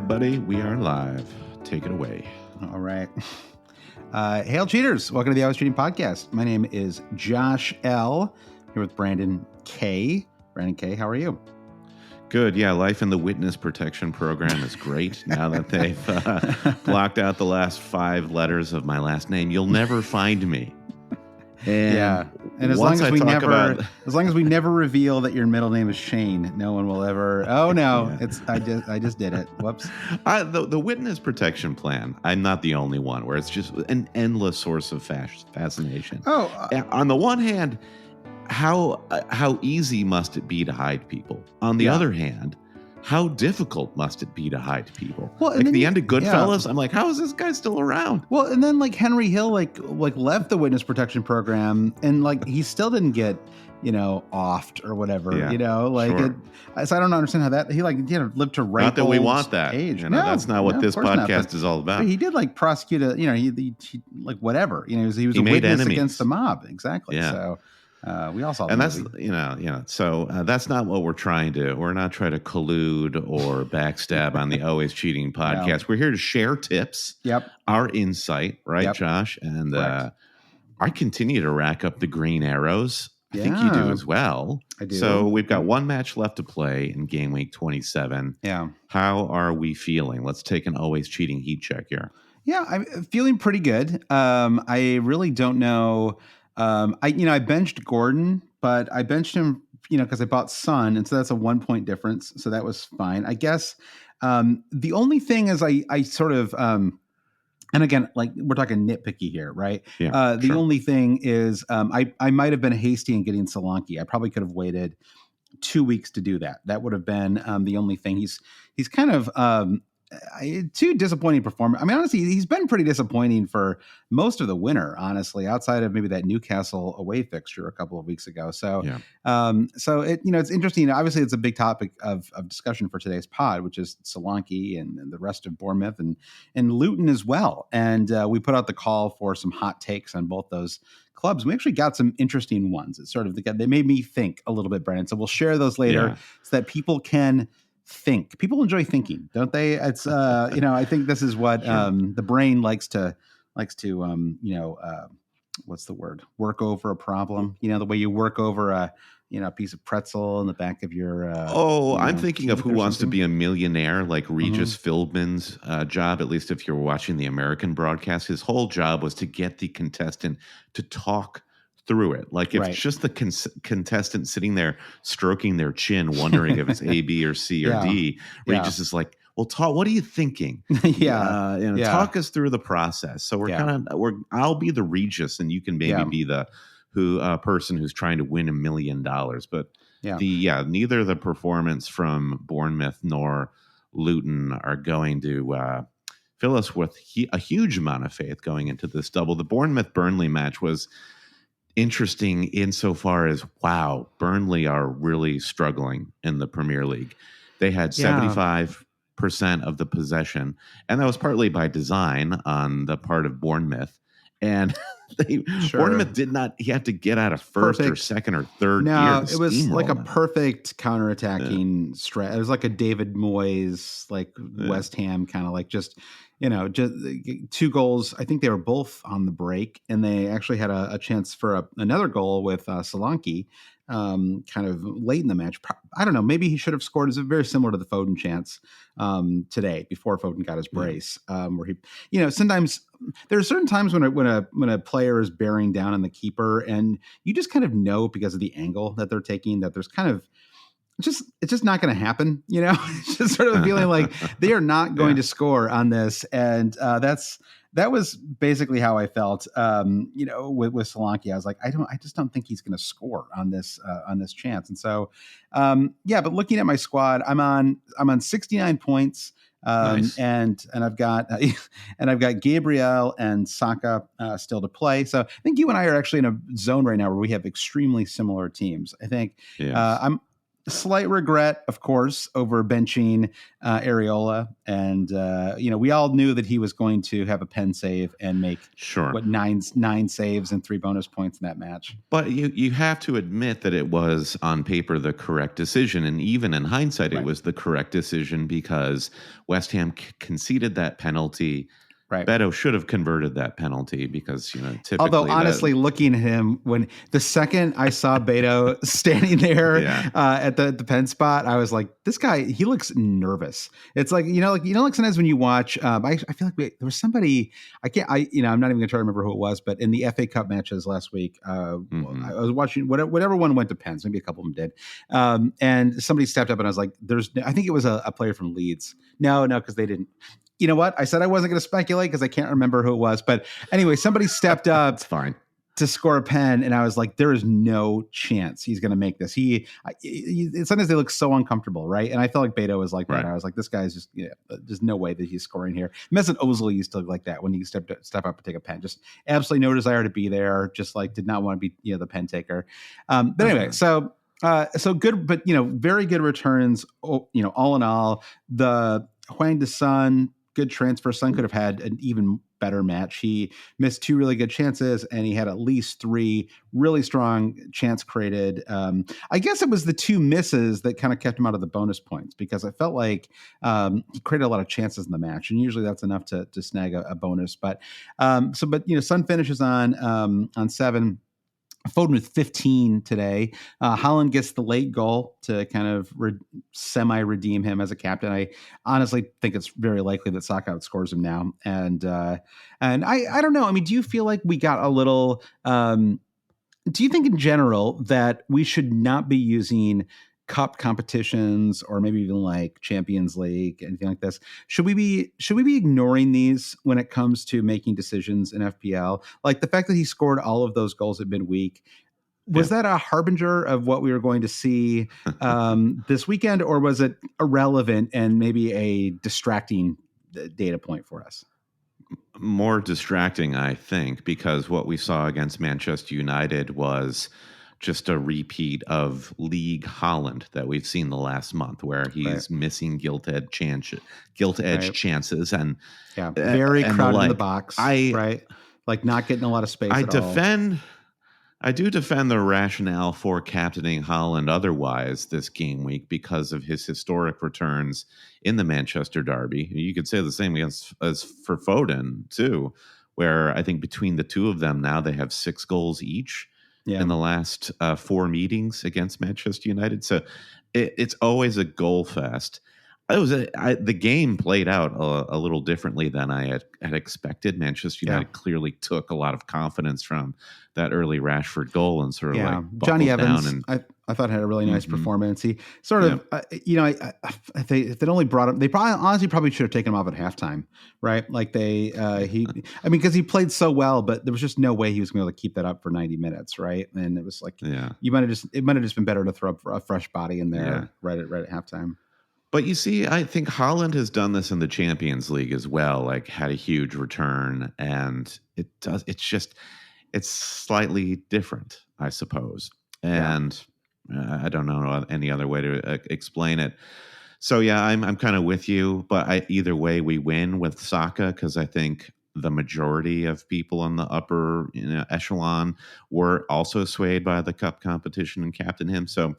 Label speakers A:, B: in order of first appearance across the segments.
A: right, buddy. We are live. Take it away.
B: All right. Hail cheaters. Welcome to the Always Cheating Podcast. My name is Josh L. Here with Brandon K. Brandon K., how are you?
A: Good. Yeah, life in the witness protection program is great now that they've blocked out the last 5 letters of my last name. You'll never find me. And
B: and as long as we never reveal that your middle name is Shane, no one will ever. Oh no, yeah. I just did it. Whoops.
A: The witness protection plan. I'm not the only one where it's just an endless source of fascination. On the one hand, how easy must it be to hide people? On the other hand, how difficult must it be to hide people? Well, like the end of Goodfellas, I'm like, how is this guy still around?
B: Well, and then like Henry Hill, like left the witness protection program, and like he still didn't get, offed or whatever. Sure. So I don't understand how that he lived to ripe.
A: Not that we want that.
B: Age.
A: That's not what this podcast is all about.
B: He did like prosecute he like whatever. He was a witness against the mob. Exactly. Yeah. So. We all saw that.
A: And that's, so that's not what we're trying to, we're not trying to collude or backstab on the Always Cheating podcast. No. We're here to share tips, our insight, right, Josh? And I continue to rack up the green arrows. I think you do as well.
B: I do.
A: So we've got one match left to play in game week 27.
B: Yeah.
A: How are we feeling? Let's take an Always Cheating heat check here.
B: Yeah, I'm feeling pretty good. I really don't know. I benched Gordon, but I benched him, because I bought Son, and so that's a 1 point difference. So that was fine, I guess. The only thing is I sort of, and again, like we're talking nitpicky here, right?
A: Yeah,
B: the only thing is I might have been hasty in getting Solanke. I probably could have waited 2 weeks to do that. That would have been the only thing. He's kind of too disappointing performance. I mean, honestly, he's been pretty disappointing for most of the winter, honestly, outside of maybe that Newcastle away fixture a couple of weeks ago. So, it's interesting. Obviously, it's a big topic of discussion for today's pod, which is Solanke and the rest of Bournemouth and Luton as well. And we put out the call for some hot takes on both those clubs. We actually got some interesting ones. It's sort of they made me think a little bit, Brandon. So we'll share those later so that people can think. People enjoy thinking, don't they? It's I think this is what the brain likes to what's the word? Work over a problem. The way you work over a piece of pretzel in the back of your
A: I'm thinking of Who Wants to Be a Millionaire, like Regis Philbin's job, at least if you're watching the American broadcast. His whole job was to get the contestant to talk through it. Like if it's just the contestant sitting there stroking their chin, wondering if it's A, B, or C or D, Regis is like, well, what are you thinking? Talk us through the process. So I'll be the Regis and you can maybe be the person who's trying to win $1 million. But neither the performance from Bournemouth nor Luton are going to fill us with a huge amount of faith going into this double. The Bournemouth-Burnley match was interesting insofar as, Burnley are really struggling in the Premier League. They had 75% of the possession, and that was partly by design on the part of Bournemouth. And Bournemouth did not. He had to get out of first or second or third gear.
B: No, it was like a perfect counterattacking strat. It was like a David Moyes, like West Ham kind of like just 2 goals. I think they were both on the break, and they actually had a chance for another goal with Solanke kind of late in the match. I don't know. Maybe he should have scored. It's very similar to the Foden chance today before Foden got his brace, where he, sometimes there are certain times when a player is bearing down on the keeper, and you just kind of know because of the angle that they're taking that there's kind of it's just not going to happen. It's just sort of a feeling like they are not going to score on this. And that was basically how I felt, with Solanke. I was like, I just don't think he's going to score on this chance. And so, but looking at my squad, I'm on 69 points.
A: Nice.
B: and I've got Gabriel and Saka still to play. So I think you and I are actually in a zone right now where we have extremely similar teams. I think slight regret, of course, over benching Areola. And, we all knew that he was going to have a pen save and make nine saves and 3 bonus points in that match.
A: But you have to admit that it was on paper the correct decision. And even in hindsight, it was the correct decision because West Ham conceded that penalty. Right. Beto should have converted that penalty because, typically.
B: Although, honestly, looking at him, when the second I saw Beto standing there at the pen spot, I was like, this guy, he looks nervous. It's like, like sometimes when you watch, I feel like there was somebody, I'm not even going to try to remember who it was, but in the FA Cup matches last week, I was watching whatever one went to pens, maybe a couple of them did. And somebody stepped up and I was like, I think it was a player from Leeds. No, because they didn't. You know what? I said I wasn't going to speculate because I can't remember who it was. But anyway, somebody stepped up to score a pen. And I was like, there is no chance he's going to make this. Sometimes they look so uncomfortable, right? And I felt like Beto was like that. I was like, this guy's just, there's no way that he's scoring here. Mesut Ozil used to look like that when he step up and take a pen. Just absolutely no desire to be there. Just like did not want to be, the pen taker. But anyway, so good, but, very good returns, all in all. The Hwang to Son, good transfer. Son could have had an even better match. He missed 2 really good chances, and he had at least 3 really strong chance created. I guess it was the 2 misses that kind of kept him out of the bonus points because I felt like he created a lot of chances in the match, and usually that's enough to snag a bonus. But Son finishes on 7. Foden with 15 today. Haaland gets the late goal to kind of semi-redeem him as a captain. I honestly think it's very likely that Saka outscores him now. And I don't know. I mean, do you feel like we got a little do you think in general that we should not be using cup competitions or maybe even like Champions League, anything like this? Should we be ignoring these when it comes to making decisions in FPL? Like the fact that he scored all of those goals at midweek, was that a harbinger of what we were going to see this weekend, or was it irrelevant and maybe a distracting data point for us?
A: More distracting, I think, because what we saw against Manchester United was just a repeat of League Haaland that we've seen the last month, where he's missing gilt-edged chances and
B: very crowded in the box, like not getting a lot of space.
A: I do defend the rationale for captaining Haaland otherwise this game week because of his historic returns in the Manchester derby. You could say the same as for Foden too, where I think between the two of them now they have 6 goals each in the last 4 meetings against Manchester United. So it's always a goal fest. The game played out a little differently than I had expected. Manchester United clearly took a lot of confidence from that early Rashford goal and sort of like
B: Johnny Evans. I thought had a really nice performance. He sort of, if they'd only brought him, they probably should have taken him off at halftime, right? Like because he played so well, but there was just no way he was going to be able to keep that up for 90 minutes, right? And it was like, it might have just been better to throw up a fresh body in there right at halftime.
A: But you see, I think Haaland has done this in the Champions League as well, like had a huge return, and it's slightly different, I suppose. And I don't know any other way to explain it. So I'm kind of with you, but either way we win with Saka because I think the majority of people on the upper echelon were also swayed by the cup competition and captain him. So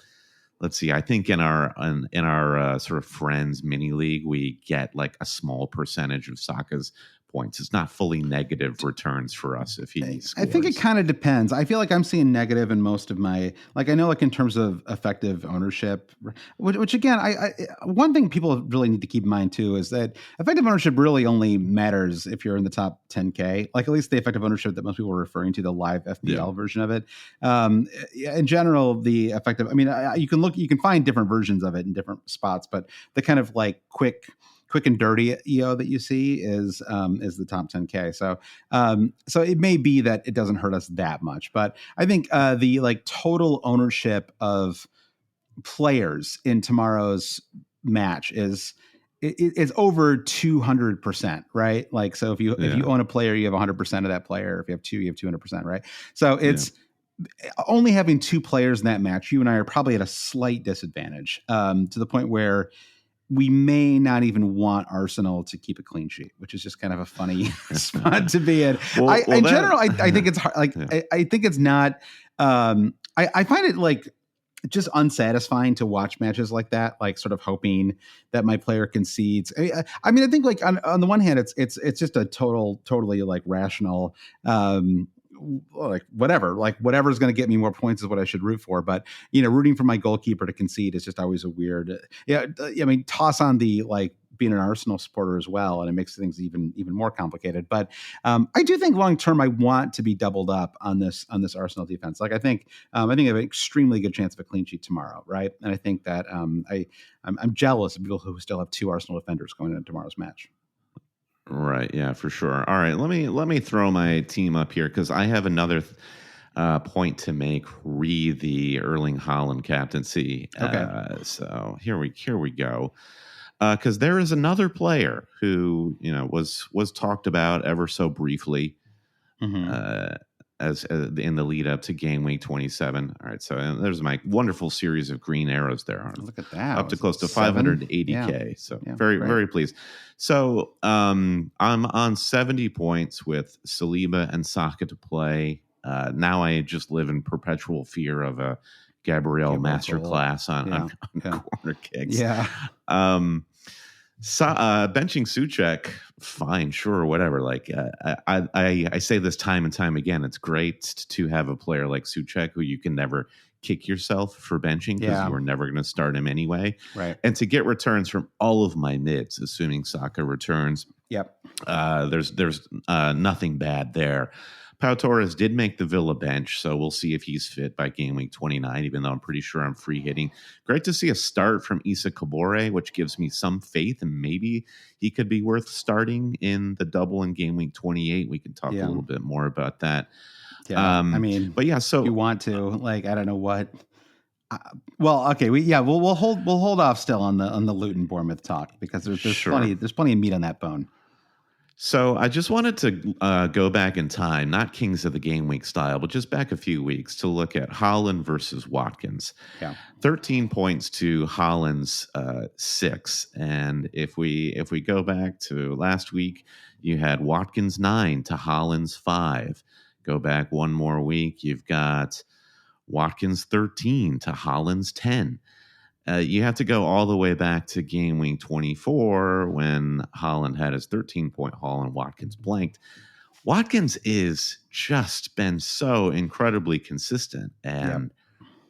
A: let's see. I think in our sort of friends mini league, we get like a small percentage of Saka's points. It's not fully negative returns for us if he scores.
B: I think it kind of depends. I feel like I'm seeing negative in most of my, like I know like in terms of effective ownership, which again, I one thing people really need to keep in mind too is that effective ownership really only matters if you're in the top 10K, like at least the effective ownership that most people are referring to, the live FPL version of it. In general, the effective, I mean, you can find different versions of it in different spots, but the kind of like quick and dirty EO that you see is the top 10K. So it may be that it doesn't hurt us that much, but I think the like total ownership of players in tomorrow's match is over 200%, right? Like, so if you own a player, you have 100% of that player. If you have 2, you have 200%, right? So it's only having two players in that match, you and I are probably at a slight disadvantage, to the point where we may not even want Arsenal to keep a clean sheet, which is just kind of a funny spot to be in. In general, I think it's hard. Like, yeah. I think it's not. I find it like just unsatisfying to watch matches like that, like sort of hoping that my player concedes. I mean, I think like on the one hand, it's just a totally like rational, like whatever's going to get me more points is what I should root for. But rooting for my goalkeeper to concede is just always a weird. Yeah, I mean, toss on the like being an Arsenal supporter as well, and it makes things even more complicated. But I do think long term, I want to be doubled up on this Arsenal defense. Like I think I have an extremely good chance of a clean sheet tomorrow, right? And I think that I'm jealous of people who still have two Arsenal defenders going into tomorrow's match.
A: Right. Yeah, for sure. All right. Let me throw my team up here because I have another point to make re the Erling Haaland captaincy.
B: Okay.
A: So here we go. Because there is another player who was talked about ever so briefly, as in the lead up to game week 27. All right, so there's my wonderful series of green arrows there.
B: Look at that,
A: up to close to 580k. Yeah. So very pleased. So I'm on 70 points with Saliba and Saka to play. Now I just live in perpetual fear of a Gabriel masterclass on corner kicks.
B: Yeah.
A: Benching Souček, fine, sure, whatever. Like I say this time and time again, it's great to have a player like Souček who you can never kick yourself for benching because you are never going to start him anyway.
B: Right.
A: And to get returns from all of my mids, assuming Saka returns.
B: Yep.
A: There's nothing bad there. Pau Torres did make the Villa bench, so we'll see if he's fit by game week 29, even though I'm pretty sure I'm free hitting. Great to see a start from Issa Kabore, which gives me some faith, and maybe he could be worth starting in the double in game week 28. We can talk a little bit more about that.
B: Yeah, I mean,
A: but yeah, so
B: you want to like, I don't know what. Well, okay, we'll hold off still on the Luton Bournemouth talk because there's plenty of meat on that bone.
A: So I just wanted to go back in time, not Kings of the Game Week style, but just back a few weeks to look at Haaland versus Watkins.
B: Yeah,
A: 13 points to Haaland's 6, and if we go back to last week, you had Watkins 9 to Haaland's 5. Go back one more week, you've got Watkins 13 to Haaland's 10. You have to go all the way back to game week 24 when Haaland had his 13-point haul and Watkins blanked. Watkins is just been so incredibly consistent, and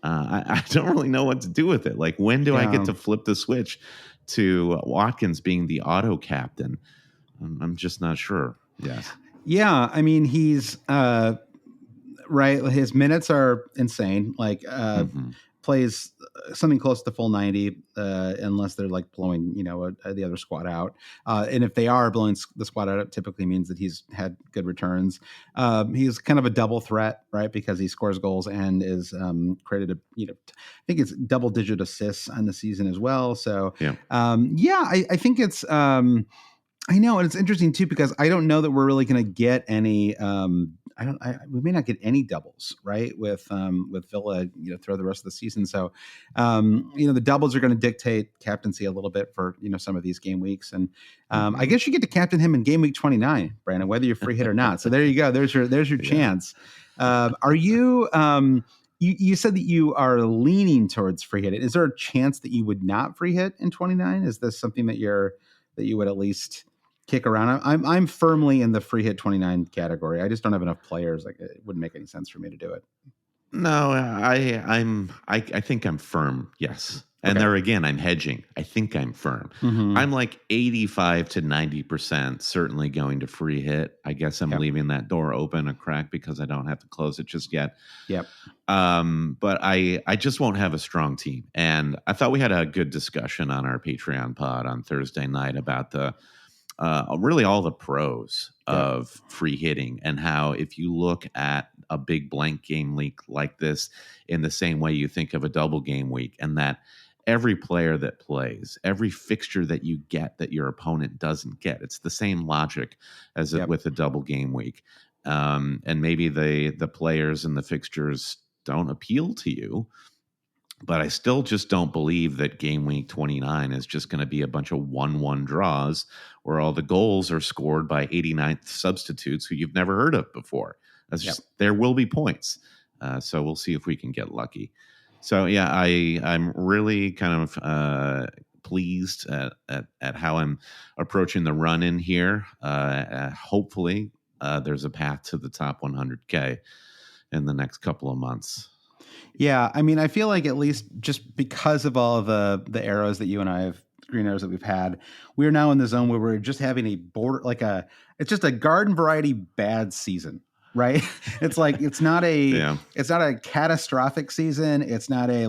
A: I don't really know what to do with it. Like, when do I get to flip the switch to Watkins being the auto captain? I'm just not sure. Yes.
B: Yeah, I mean, he's right. His minutes are insane. Like, plays something close to full 90, unless they're like blowing, the other squad out. And if they are blowing the squad out, it typically means that he's had good returns. He's kind of a double threat, right? Because he scores goals and is created I think it's double-digit assists on the season as well. So, I think it's. I know, and it's interesting too because I don't know that we're really going to get any. We may not get any doubles, right? With Villa, throughout the rest of the season. So, the doubles are going to dictate captaincy a little bit for some of these game weeks, and I guess you get to captain him in game week 29, Brandon, whether you're free hit or not. So there you go. There's your chance. Are you? You said that you are leaning towards free hit. Is there a chance that you would not free hit in 29? Is this something that you would at least kick around? I'm firmly in the free hit 29 category. I just don't have enough players. Like, it wouldn't make any sense for me to do it.
A: No, I think I'm firm. Yes. And there again, I'm hedging. I think I'm firm.
B: Mm-hmm.
A: I'm like 85 to 90% certainly going to free hit. I guess I'm leaving that door open a crack because I don't have to close it just yet.
B: Yep.
A: But I just won't have a strong team. And I thought we had a good discussion on our Patreon pod on Thursday night about the really all the pros of free hitting and how if you look at a big blank game week like this in the same way you think of a double game week, and that every player that plays, every fixture that you get that your opponent doesn't get, it's the same logic as with a double game week. and maybe the players and the fixtures don't appeal to you. But I still just don't believe that game week 29 is just going to be a bunch of 1-1 draws where all the goals are scored by 89th substitutes who you've never heard of before. There will be points. So we'll see if we can get lucky. So, yeah, I'm really kind of pleased at how I'm approaching the run in here. Hopefully, there's a path to the top 100K in the next couple of months.
B: Yeah, I mean, I feel like at least just because of all of the arrows that you and I have, green arrows that we've had, we're now in the zone where we're just having it's just a garden variety bad season, right? It's like it's not a catastrophic season. It's not a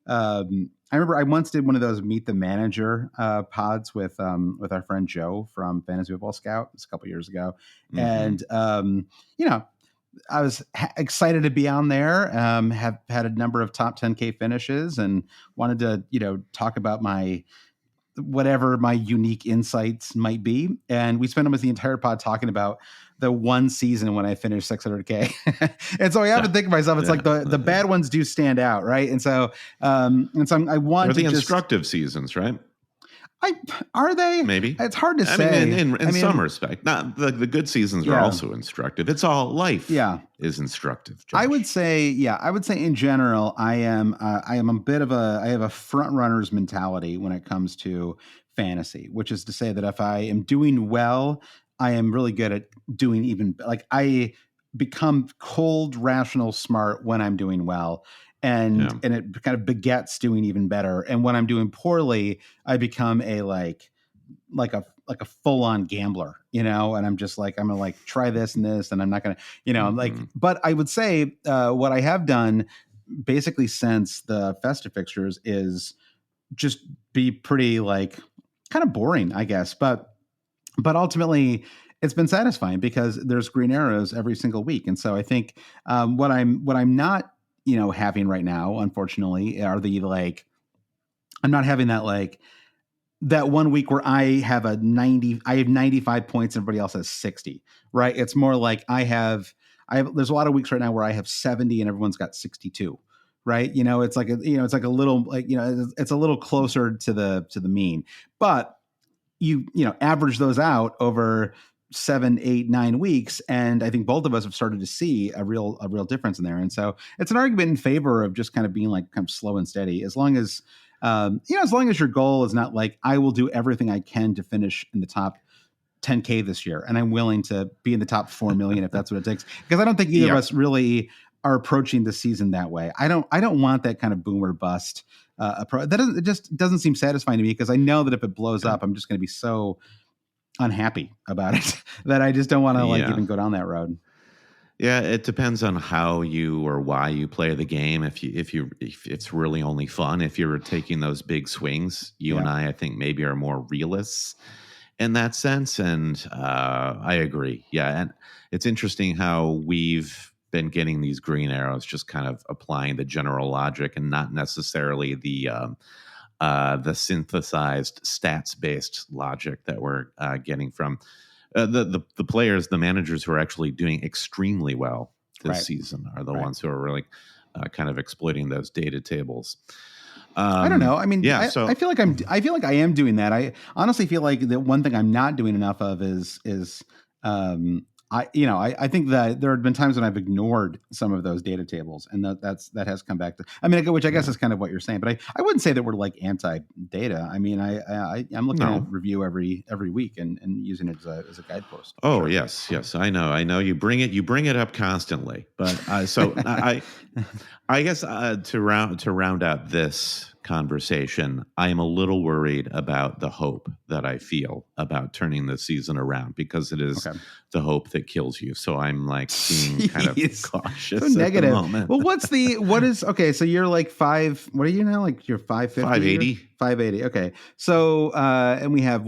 B: I remember I once did one of those Meet the Manager pods with our friend Joe from Fantasy Football Scout. It's a couple years ago, and I was excited to be on there, have had a number of top 10K finishes and wanted to, talk about whatever my unique insights might be. And we spent almost the entire pod talking about the one season when I finished 600K. And so I have to think to myself, it's like the bad ones do stand out. Right. And so I want
A: to the instructive seasons, right?
B: Are they?
A: Maybe.
B: It's hard to say.
A: In some respect, not the good seasons are also instructive. It's all life. Is instructive. Josh.
B: I would say in general, I am I have a front runner's mentality when it comes to fantasy, which is to say that if I am doing well, I am really good at doing even I become cold, rational, smart when I'm doing well. And it kind of begets doing even better. And when I'm doing poorly, I become a a full on gambler, and I'm just I'm gonna try this and this, and I'm not gonna, but I would say what I have done basically since the festive fixtures is just be pretty kind of boring, I guess, but ultimately it's been satisfying because there's green arrows every single week. And so I think what I'm not having right now, unfortunately, are the I'm not having that 1 week where I have 95 points and everybody else has 60, right? It's more like there's a lot of weeks right now where I have 70 and everyone's got 62, right? It's like it's like a little it's a little closer to the mean, but you average those out over 7, 8, 9 weeks. And I think both of us have started to see a real difference in there. And so it's an argument in favor of just kind of being kind of slow and steady, as long as, as long as your goal is not I will do everything I can to finish in the top 10K this year. And I'm willing to be in the top 4 million if that's what it takes. Because I don't think either of us really are approaching the season that way. I don't want that kind of boomer bust approach. It just doesn't seem satisfying to me, because I know that if it blows up, I'm just going to be so unhappy about it that I just don't want to even go down that road.
A: Yeah, it depends on how you or why you play the game. If it's really only fun, if you're taking those big swings, you and I think maybe are more realists in that sense. And I agree. Yeah, and it's interesting how we've been getting these green arrows, just kind of applying the general logic and not necessarily the synthesized stats-based logic that we're getting from the players, the managers who are actually doing extremely well this season are the ones who are really kind of exploiting those data tables.
B: I don't know. I mean, I feel like I am doing that. I honestly feel like the one thing I'm not doing enough of is I think that there have been times when I've ignored some of those data tables, and that has come back to, which I guess is kind of what you're saying, but I wouldn't say that we're anti-data. I mean, I'm looking at review every week and using it as a guidepost.
A: Oh, sure. Yes. I know you bring it up constantly, but so I guess to round out this conversation, I am a little worried about the hope that I feel about turning the season around, because it is the hope that kills you. So I'm being kind of cautious.
B: So negative. Well, so you're 5, what are you now? You're 550?
A: 580.
B: 580. Okay. So, and we have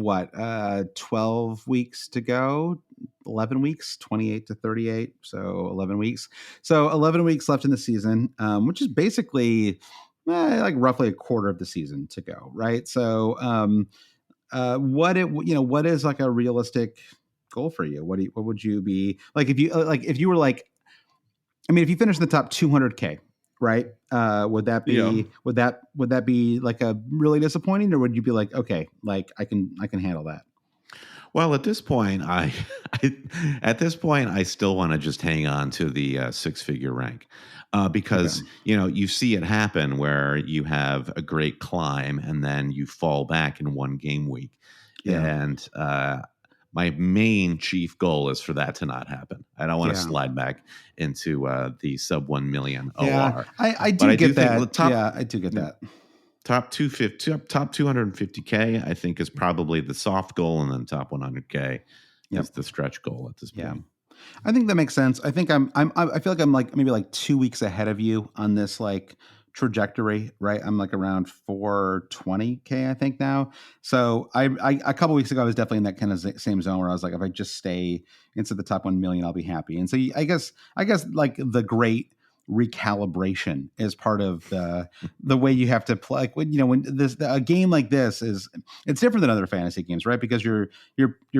B: 12 weeks to go. 11 weeks, 28 to 38. So 11 weeks. So 11 weeks left in the season, which is basically roughly a quarter of the season to go. Right. So, what is a realistic goal for you? What would you be like if you were like, I mean, if you finish in the top 200K, right? Would that be like a really disappointing, or would you be like, okay, like I can handle that?
A: Well, at this point, I still want to just hang on to the 6-figure rank, because you see it happen where you have a great climb and then you fall back in one game week, and my main chief goal is for that to not happen. I don't want to slide back into the sub 1 million OR.
B: I do get that. I do get that.
A: Top 250K, I think, is probably the soft goal, and then top 100K is the stretch goal at this point.
B: I think that makes sense. I think I feel like I'm like maybe like 2 weeks ahead of you on this like trajectory, right? I'm like around 420K, I think now. So I a couple weeks ago, I was definitely in that kind of same zone where I was like, if I just stay into the top 1 million, I'll be happy. And so I guess like the great recalibration is part of the way you have to play. Like when a game like this it's different than other fantasy games, right? Because you're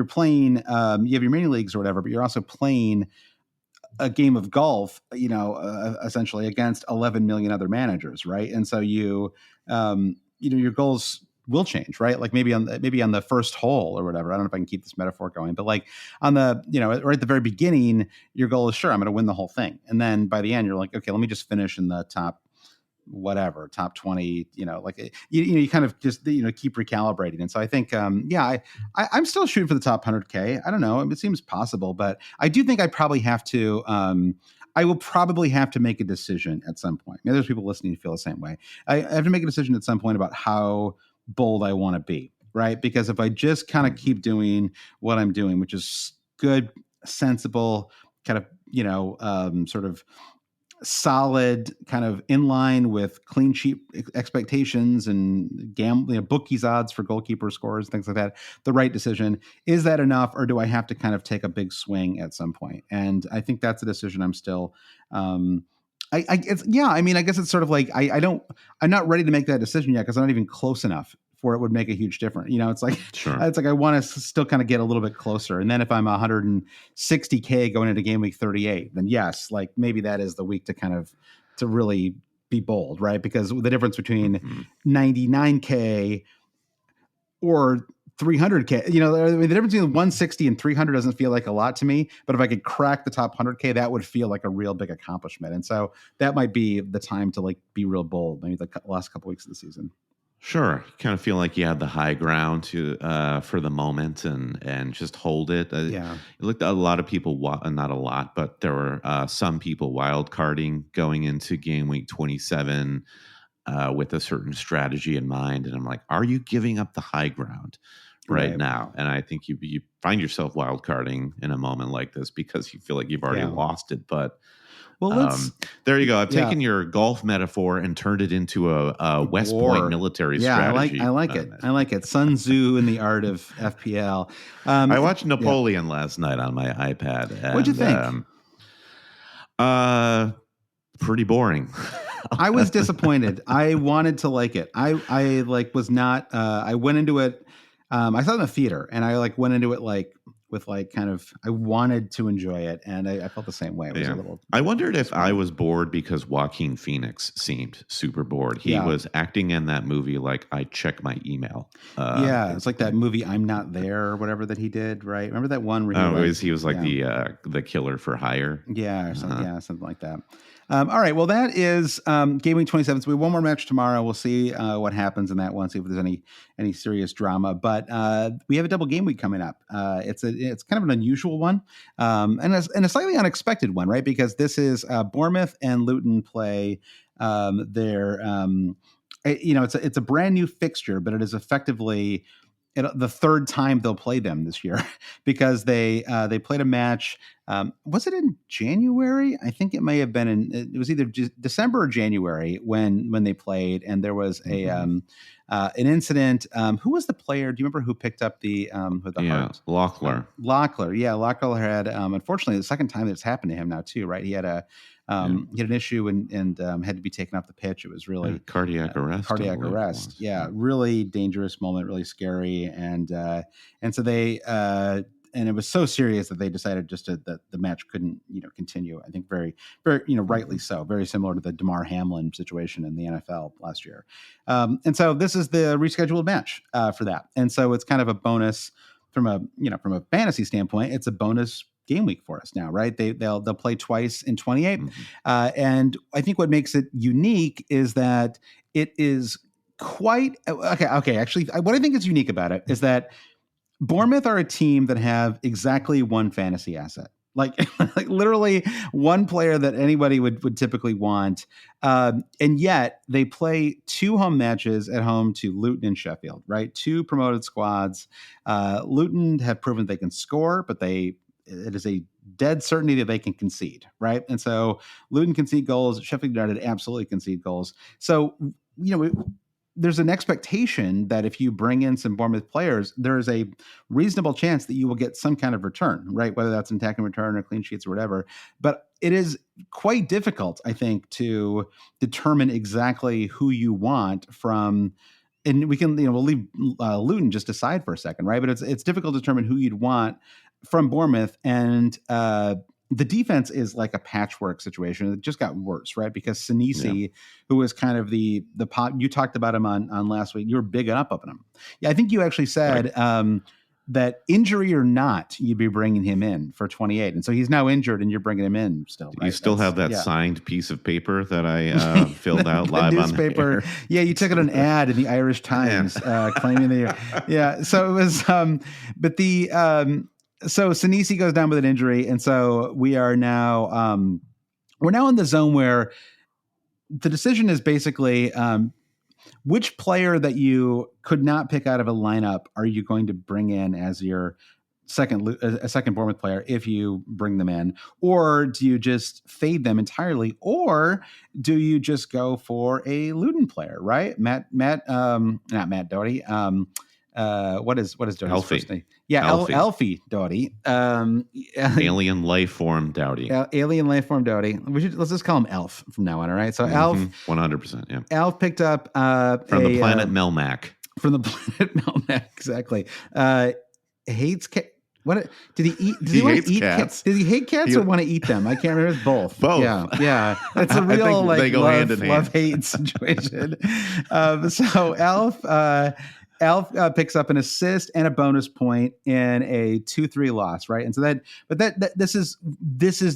B: playing, you have your mini leagues or whatever, but you're also playing a game of golf, essentially against 11 million other managers, right? And so your goals will change, right? Like maybe on the first hole or whatever. I don't know if I can keep this metaphor going, but like on the, right at the very beginning, your goal is, sure, I'm going to win the whole thing. And then by the end, you're like, okay, let me just finish in the top 20, like, you kind of just, keep recalibrating. And so I think, I'm still shooting for the top 100K. I don't know. It seems possible, but I do think I probably have to, I will probably have to make a decision at some point. Maybe there's people listening who feel the same way. I have to make a decision at some point about how bold I want to be, right? Because if I just kind of keep doing what I'm doing, which is good, sensible, kind of, sort of solid, kind of in line with clean sheet expectations and bookies odds for goalkeeper scores, things like that, the right decision. Is that enough, or do I have to kind of take a big swing at some point? And I think that's a decision I'm still, I guess it's sort of like, I'm not ready to make that decision yet because I'm not even close enough for it would make a huge difference. It's like, It's like I want to still kind of get a little bit closer. And then if I'm 160K going into game week 38, then yes, like maybe that is the week to really be bold, right? Because the difference between 99K or 300K, the difference between 160 and 300 doesn't feel like a lot to me, but if I could crack the top 100K, that would feel like a real big accomplishment. And so that might be the time to like be real bold, maybe the last couple weeks of the season.
A: Sure. You kind of feel like you had the high ground for the moment and just hold it. It looked at a lot of people, not a lot, but there were some people wild carding going into game week 27 with a certain strategy in mind. And I'm like, are you giving up the high ground right now? And I think you find yourself wild carding in a moment like this because you feel like you've already lost it. But there you go. I've taken your golf metaphor and turned it into a West Point military strategy.
B: I like it. I like it. Sun Tzu and the art of FPL.
A: I watched Napoleon last night on my iPad. And,
B: what'd you think?
A: Pretty boring.
B: I was disappointed. I wanted to like it. I was not. I went into it. I saw it in the theater, and I went into it with kind of, I wanted to enjoy it, and I felt the same way. It was a little.
A: I wondered if I was bored because Joaquin Phoenix seemed super bored. He was acting in that movie like I check my email.
B: It's like that movie I'm Not There or whatever that he did, right? Remember that one? Where
A: he was like the killer for hire.
B: Yeah, or something, something like that. All right. Well, that is game week 27. So we have one more match tomorrow. We'll see what happens in that one. See if there's any serious drama. But we have a double game week coming up. It's kind of an unusual one, and a slightly unexpected one, right? Because this is Bournemouth and Luton play. It's a brand new fixture, but it is effectively the third time they'll play them this year because they played a match. Was it in January? I think it may have been it was either December or January when they played, and there was an incident. Who was the player? Do you remember who picked up the heart?
A: Locklear.
B: Locklear had unfortunately the second time that's happened to him now too, right? He had he had an issue and had to be taken off the pitch. It was really
A: cardiac arrest.
B: Yeah, really dangerous moment, really scary, and so they And it was so serious that they decided that the match couldn't, continue. I think very, very, rightly so. Very similar to the Damar Hamlin situation in the NFL last year. And so this is the rescheduled match for that. And so it's kind of a bonus from a fantasy standpoint. It's a bonus game week for us now, right? They'll play twice in 28. And I think what makes it unique is that it is quite okay. Actually, what I think is unique about it is that Bournemouth are a team that have exactly one fantasy asset, like literally one player that anybody would typically want. And yet they play 2 home matches at home to Luton and Sheffield, right? 2 promoted squads. Luton have proven they can score, but it is a dead certainty that they can concede, right? And so Luton concede goals, Sheffield United absolutely concede goals. So, there's an expectation that if you bring in some Bournemouth players, there is a reasonable chance that you will get some kind of return, right? Whether that's an attacking return or clean sheets or whatever. But it is quite difficult, I think, to determine exactly who you want from. And we can, we'll leave Luton just aside for a second, right? But it's difficult to determine who you'd want from Bournemouth. And the defense is like a patchwork situation. It just got worse, right? Because Senesi, who was kind of the pop, you talked about him on last week. You were big up on him. Yeah, I think you actually said that injury or not, you'd be bringing him in for 28. And so he's now injured and you're bringing him in still. Right?
A: You still have that signed piece of paper that I filled out live
B: newspaper.
A: On air.
B: Yeah, you took it an ad in the Irish Times claiming that. Yeah, so it was, but the, so Senesi goes down with an injury, and so we are now we're now in the zone where the decision is basically which player that you could not pick out of a lineup are you going to bring in as your second Bournemouth player if you bring them in, or do you just fade them entirely, or do you just go for a Luton player, right? Not Matt Doherty. What is Doherty's first name? Yeah, Alfie Doughty.
A: Alien life form Doughty.
B: Alien life form Doughty. Let's just call him Alf from now on. All right. So Alf,
A: 100%. Yeah.
B: Alf picked up
A: from the planet Melmac.
B: From the planet Melmac, exactly. Hates what did he eat? Did he want to eat cats? Did he hate cats or want to eat them? I can't remember. It's both. Yeah. It's a real love-hate situation. So Alf picks up an assist and a bonus point in a 2-3 loss, right? And so this is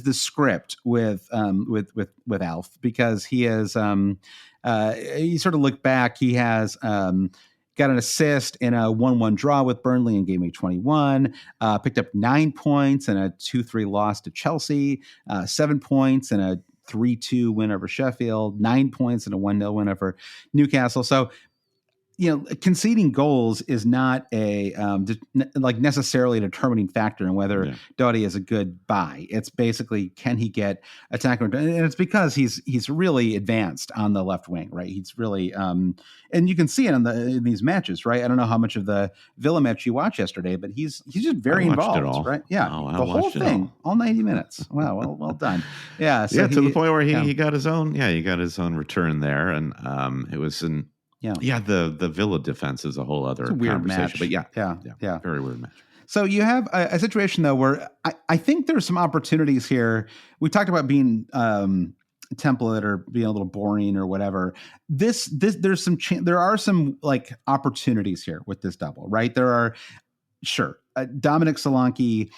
B: the script with Alf, because he has you sort of look back, he has got an assist in a 1-1 draw with Burnley in game week 21, picked up 9 points in a 2-3 loss to Chelsea, 7 points in a 3-2 win over Sheffield, 9 points in a 1-0 win over Newcastle. So, conceding goals is not a necessarily a determining factor in whether Doughty is a good buy. It's basically, can he get attack, and it's because he's really advanced on the left wing, right? He's really and you can see it in these matches, right? I don't know how much of the Villa match you watched yesterday, but he's just very involved, right? Yeah, the whole thing, all 90 minutes. Wow, well done. Yeah, so
A: to the point where he got his own. Yeah, he got his own return there, and it was an. Yeah. The Villa defense is a whole other
B: weird
A: conversation.
B: Match.
A: But yeah, very weird match.
B: So you have a situation though where I think there's some opportunities here. We talked about being template or being a little boring or whatever. There are some like opportunities here with this double, right? There are Dominic Solanke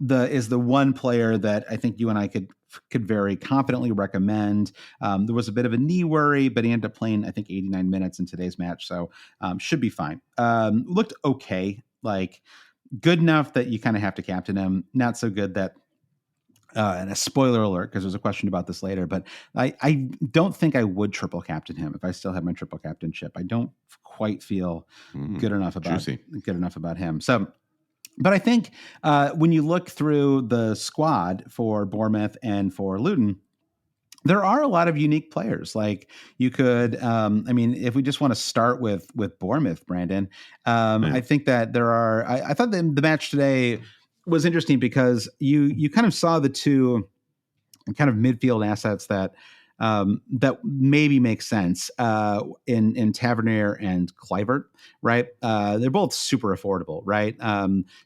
B: is the one player that I think you and I could very confidently recommend. There was a bit of a knee worry, but he ended up playing, I think, 89 minutes in today's match. So should be fine. Looked okay, like good enough that you kind of have to captain him. Not so good that, and a spoiler alert, because there's a question about this later, but I don't think I would triple captain him if I still had my triple captainship. I don't quite feel good enough about him. So, but I think when you look through the squad for Bournemouth and for Luton, there are a lot of unique players. Like you could, if we just want to start with Bournemouth, Brandon, I think that there are. I thought the match today was interesting because you kind of saw the two kind of midfield assets that that maybe makes sense in Tavernier and Kluivert, right? They're both super affordable, right?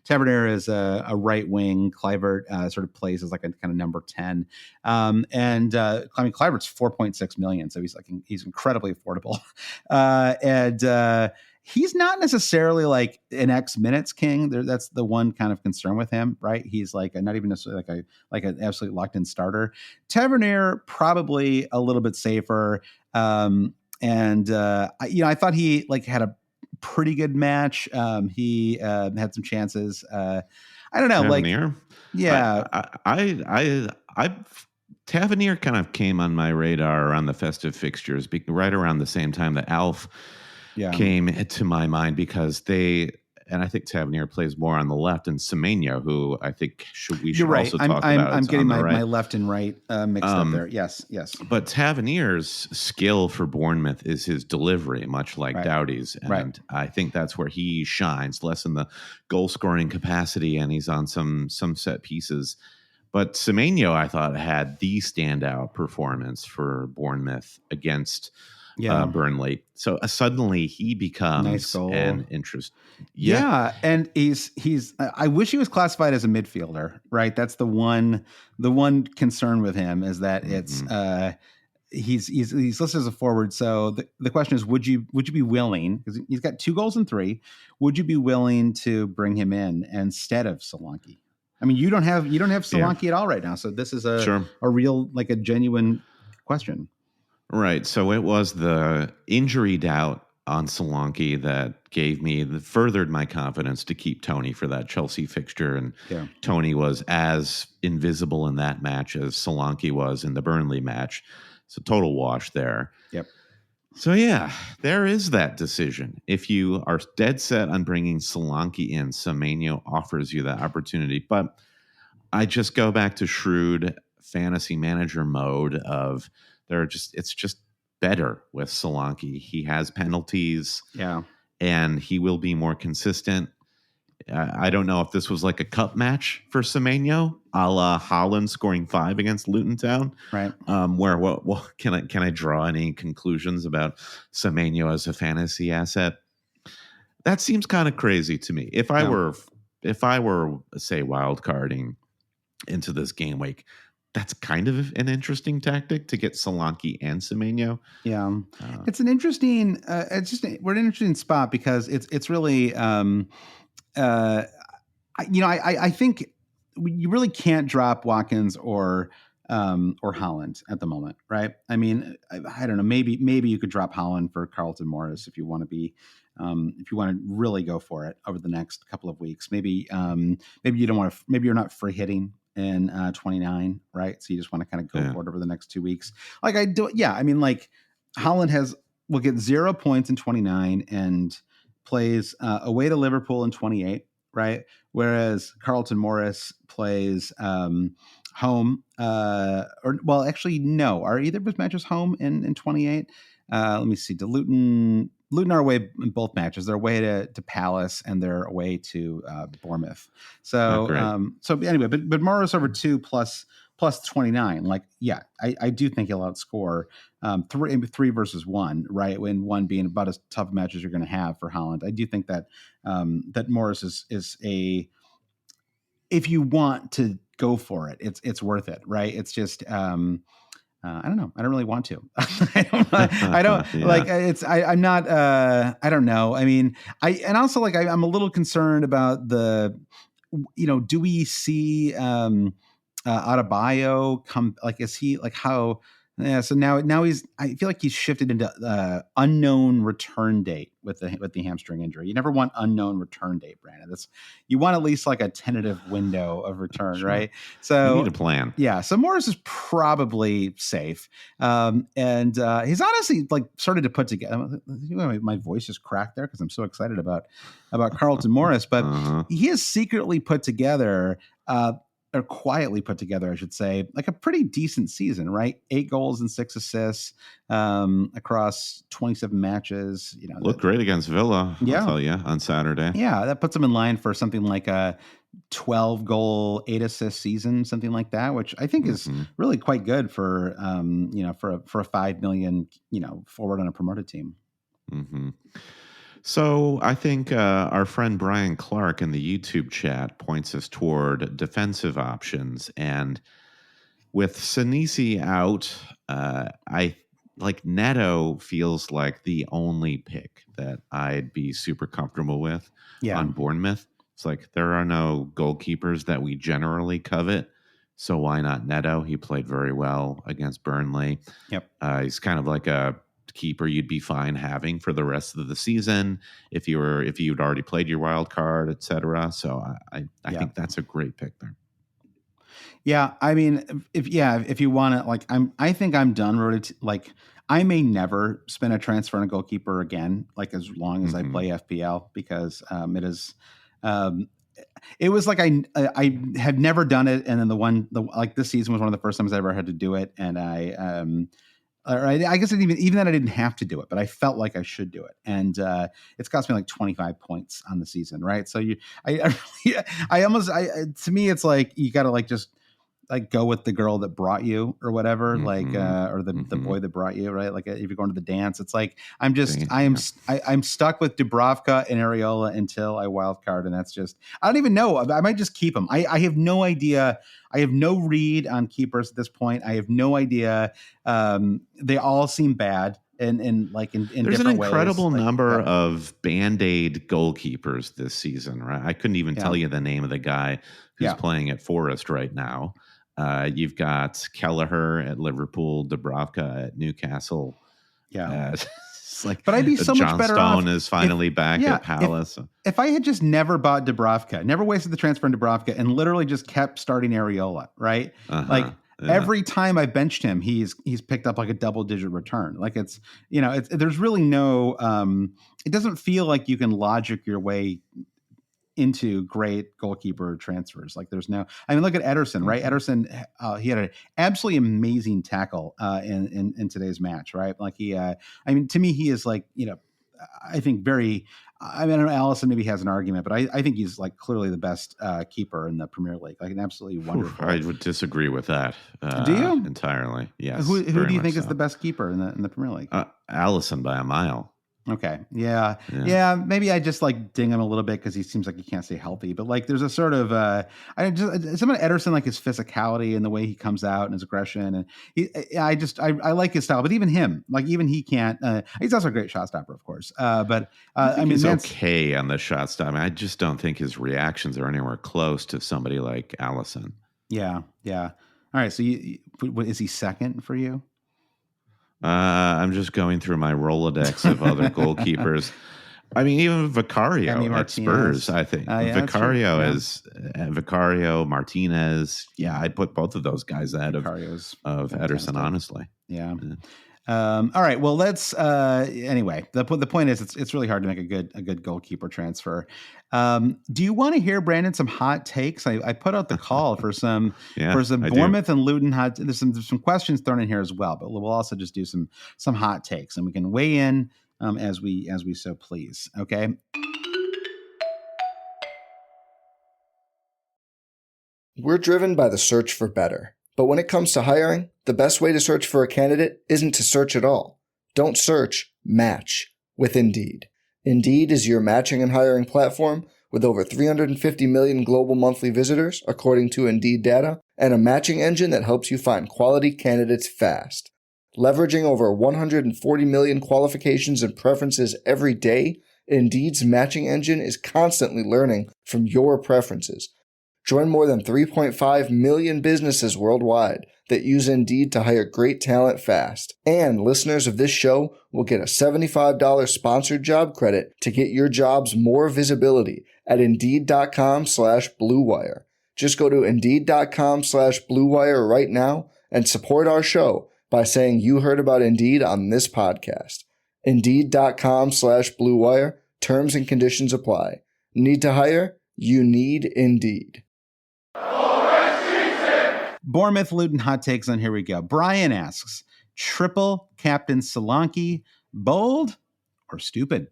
B: Tavernier is a right wing. Kluivert sort of plays as like a kind of number 10. Kluivert's 4.6 million, so he's incredibly affordable. He's not necessarily like an X minutes king. That's the one kind of concern with him, right? He's like not even necessarily like an absolute locked in starter. Tavernier probably a little bit safer. I thought he like had a pretty good match. He had some chances. I don't know,
A: Tavernier?
B: like yeah,
A: I Tavernier kind of came on my radar around the festive fixtures, right around the same time that Alf came to my mind, because and I think Tavernier plays more on the left, and Semenyo, who I think we should also talk about.
B: I'm getting my left and right mixed up there. Yes.
A: But Tavernier's skill for Bournemouth is his delivery, much like Doughty's. And I think that's where he shines, less in the goal-scoring capacity, and he's on some set pieces. But Semenyo, I thought, had the standout performance for Bournemouth against Burnley. So suddenly he becomes an interest.
B: Yeah. And he's I wish he was classified as a midfielder, right? That's the one concern with him, is that it's he's listed as a forward. So the question is, would you be willing, because he's got 2 goals and 3, would you be willing to bring him in instead of Solanke? I mean, you don't have Solanke at all right now. So this is a real, like a genuine question.
A: Right. So it was the injury doubt on Solanke that furthered my confidence to keep Tony for that Chelsea fixture. And Tony was as invisible in that match as Solanke was in the Burnley match. It's a total wash there.
B: Yep.
A: So yeah, there is that decision. If you are dead set on bringing Solanke in, Semenyo offers you that opportunity. But I just go back to shrewd fantasy manager mode of it's just better with Solanke. He has penalties, and he will be more consistent. I don't know if this was like a cup match for Semenyo, a la Holland scoring 5 against Luton Town,
B: right?
A: Can I draw any conclusions about Semenyo as a fantasy asset? That seems kind of crazy to me. If I were say wild carding into this game week, that's kind of an interesting tactic to get Solanke and Semenyo.
B: Yeah, it's an interesting. We're in an interesting spot because it's really. I think you really can't drop Watkins or Holland at the moment, right? I mean, I don't know. Maybe you could drop Holland for Carlton Morris if you want to be. If you want to really go for it over the next couple of weeks, maybe you don't want to. Maybe you're not free hitting in 29, right? So you just want to kind of go for it over the next 2 weeks. Like I do. Yeah. I mean, like Holland will get 0 points in 29 and plays away to Liverpool in 28, right? Whereas Carlton Morris plays home. Actually, no. Are either of his matches home in 28? Let me see. Luton are away in both matches. They're away to Palace and they're away to Bournemouth. So anyway, but Morris over 2 plus 29. Like, yeah, I do think he'll outscore 3 versus 1, right? When 1 being about as tough a match as you're going to have for Holland. I do think that that Morris is if you want to go for it, it's worth it, right? It's just I don't know. I don't really want to. I don't like it's. I'm not. I don't know. I mean, I'm a little concerned about the. Do we see Adebayo come? Like, is he like how? Yeah. So now he's. I feel like he's shifted into unknown return date with the hamstring injury. You never want unknown return date, Brandon. You want at least like a tentative window of return, right? So
A: you need a plan.
B: Yeah. So Morris is probably safe, and he's honestly like started to put together. My voice just cracked there because I'm so excited about Carlton Morris, but he has secretly put together. Or quietly put together, I should say, like a pretty decent season, right? 8 goals and 6 assists across 27 matches.
A: Looked great against Villa, I'll tell you, on Saturday.
B: Yeah, that puts him in line for something like a 12 goal, 8 assist season, something like that, which I think is really quite good for, for a 5 million, forward on a promoted team.
A: Mm-hmm. So I think our friend Brian Clark in the YouTube chat points us toward defensive options. And with Senesi out, I like Neto feels like the only pick that I'd be super comfortable with on Bournemouth. It's like there are no goalkeepers that we generally covet. So why not Neto? He played very well against Burnley.
B: Yep.
A: He's kind of like a keeper you'd be fine having for the rest of the season if you'd already played your wild card, etc. So I think that's a great pick there.
B: Yeah, I mean, if you want to, like, I think I'm done. I may never spend a transfer on a goalkeeper again, like as long as I play FPL, because it was like I had never done it, and then this season was one of the first times I ever had to do it, and I guess even then I didn't have to do it, but I felt like I should do it, and it's cost me like 25 points on the season, right? So to me it's like you got to like just like go with the girl that brought you or whatever, or the boy that brought you, right? Like if you're going to the dance, it's like I'm stuck with Dubravka and Areola until I wildcard, and that's just I don't even know. I might just keep them. I have no idea. I have no read on keepers at this point. I have no idea. They all seem bad. And there's
A: an incredible number of Band-Aid goalkeepers this season, right? I couldn't even tell you the name of the guy who's playing at Forest right now. You've got Kelleher at Liverpool, Dubravka at Newcastle.
B: But I'd be so much better off.
A: Johnstone is finally back at Palace.
B: If I had just never bought Dubravka, never wasted the transfer in Dubravka, and literally just kept starting Areola, right? Every time I benched him, he's picked up like a double-digit return. Like there's really no. It doesn't feel like you can logic your way into great goalkeeper transfers. Like there's no. I mean, look at Ederson, right? Ederson, he had an absolutely amazing tackle in today's match, right? Like to me, he is like I think very. I mean, I don't know, Allison maybe has an argument, but I think he's like clearly the best keeper in the Premier League. Like an absolutely wonderful.
A: I would disaagry with that.
B: Do you?
A: Entirely? Yes.
B: Who do you think is the best keeper in the Premier League?
A: Allison by a mile.
B: Okay. Yeah. Maybe I just like ding him a little bit because he seems like he can't stay healthy. But like, there's a sort of some of Ederson, like his physicality and the way he comes out and his aggression, and I like his style. But even him, like even he can't. He's also a great shot stopper, of course. But I mean,
A: he's okay on the shot stop. I mean, I just don't think his reactions are anywhere close to somebody like Allison.
B: Yeah. All right. So is he second for you?
A: I'm just going through my Rolodex of other goalkeepers. I mean, even Vicario at Spurs, I think. Vicario Martinez. Yeah, I'd put both of those guys ahead of Ederson, honestly.
B: Yeah. All right. Well, let's anyway. The point is, it's really hard to make a good goalkeeper transfer. Do you want to hear, Brandon, some hot takes? I put out the call for some Bournemouth and Luton hot. There's some questions thrown in here as well, but we'll also just do some hot takes, and we can weigh in as we so please. Okay.
C: We're driven by the search for better. But when it comes to hiring, the best way to search for a candidate isn't to search at all. Don't search, match with Indeed. Indeed is your matching and hiring platform with over 350 million global monthly visitors, according to Indeed data, and a matching engine that helps you find quality candidates fast. Leveraging over 140 million qualifications and preferences every day, Indeed's matching engine is constantly learning from your preferences. Join more than 3.5 million businesses worldwide that use Indeed to hire great talent fast. And listeners of this show will get a $75 sponsored job credit to get your jobs more visibility at Indeed.com/Blue Wire. Just go to Indeed.com/Blue Wire right now and support our show by saying you heard about Indeed on this podcast. Indeed.com/Blue Wire. Terms and conditions apply. Need to hire? You need Indeed.
B: Bournemouth Luton hot takes on. Here we go. Brian asks, triple captain Solanke, bold or stupid?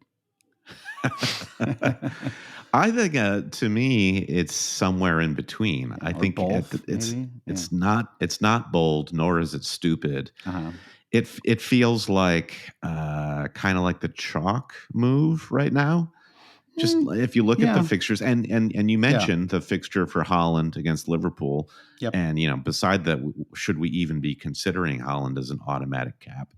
A: I think to me it's somewhere in between. I think
B: both,
A: it's not bold, nor is it stupid.
B: Uh-huh.
A: It feels like kind of like the chalk move right now. Just if you look at the fixtures, and you mentioned the fixture for Haaland against Liverpool, and beside that, should we even be considering Haaland as an automatic cap?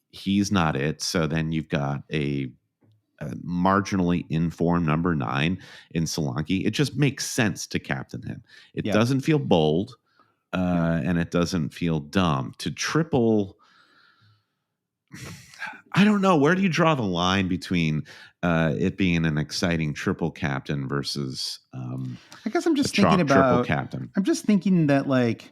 A: He's not it. So then you've got a marginally informed number 9 in Solanke. It just makes sense to captain him. It doesn't feel bold, and it doesn't feel dumb. To triple, I don't know. Where do you draw the line between it being an exciting triple captain versus
B: I guess I'm just thinking about
A: triple captain.
B: I'm just thinking that, like,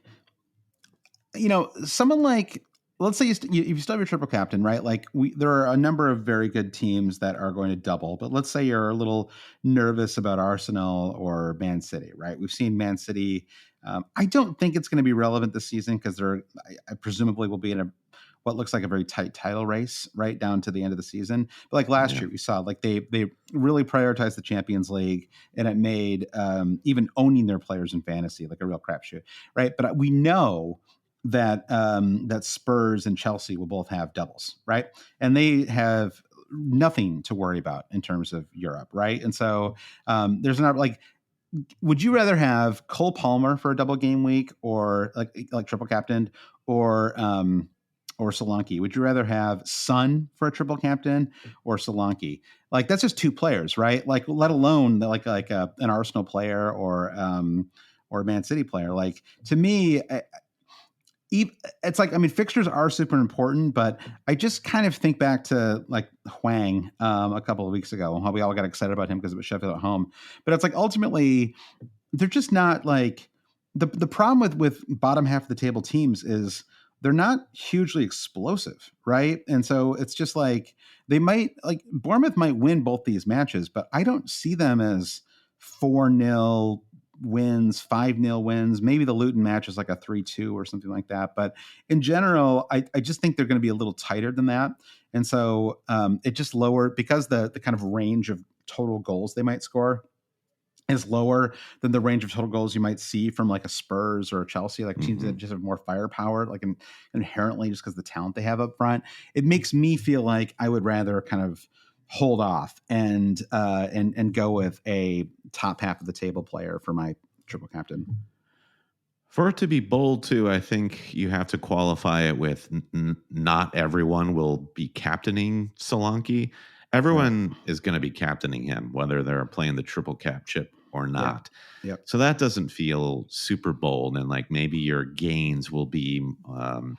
B: someone like, let's say you still have your triple captain, right? Like, there are a number of very good teams that are going to double, but let's say you're a little nervous about Arsenal or Man City, right? We've seen Man City. I don't think it's going to be relevant this season because I presumably will be in what looks like a very tight title race right down to the end of the season. But like last year, we saw like they really prioritized the Champions League, and it made even owning their players in fantasy like a real crapshoot, right? But we know that Spurs and Chelsea will both have doubles, right? And they have nothing to worry about in terms of Europe, right? And so there's not like, would you rather have Cole Palmer for a double game week or like triple captained or Solanke? Would you rather have Son for a triple captain or Solanke? Like, that's just 2 players, right? Like, let alone like an Arsenal player or a Man City player. Like, to me, it's like, I mean, fixtures are super important, but I just kind of think back to like Hwang a couple of weeks ago and how we all got excited about him because it was Sheffield at home. But it's like, ultimately, they're just not like the problem with bottom half of the table teams is they're not hugely explosive, right? And so it's just like Bournemouth might win both these matches, but I don't see them as 4-0 wins, 5-0 wins. Maybe the Luton match is like a 3-2 or something like that. But in general, I just think they're going to be a little tighter than that. And so it just lower, because the kind of range of total goals they might score is lower than the range of total goals you might see from like a Spurs or a Chelsea, like teams that just have more firepower, like inherently just because the talent they have up front. It makes me feel like I would rather kind of hold off and go with a top half of the table player for my triple captain.
A: For it to be bold too, I think you have to qualify it with not everyone will be captaining Solanke. Everyone is going to be captaining him, whether they're playing the triple cap chip or not.
B: Yep.
A: So that doesn't feel super bold, and like maybe your gains will be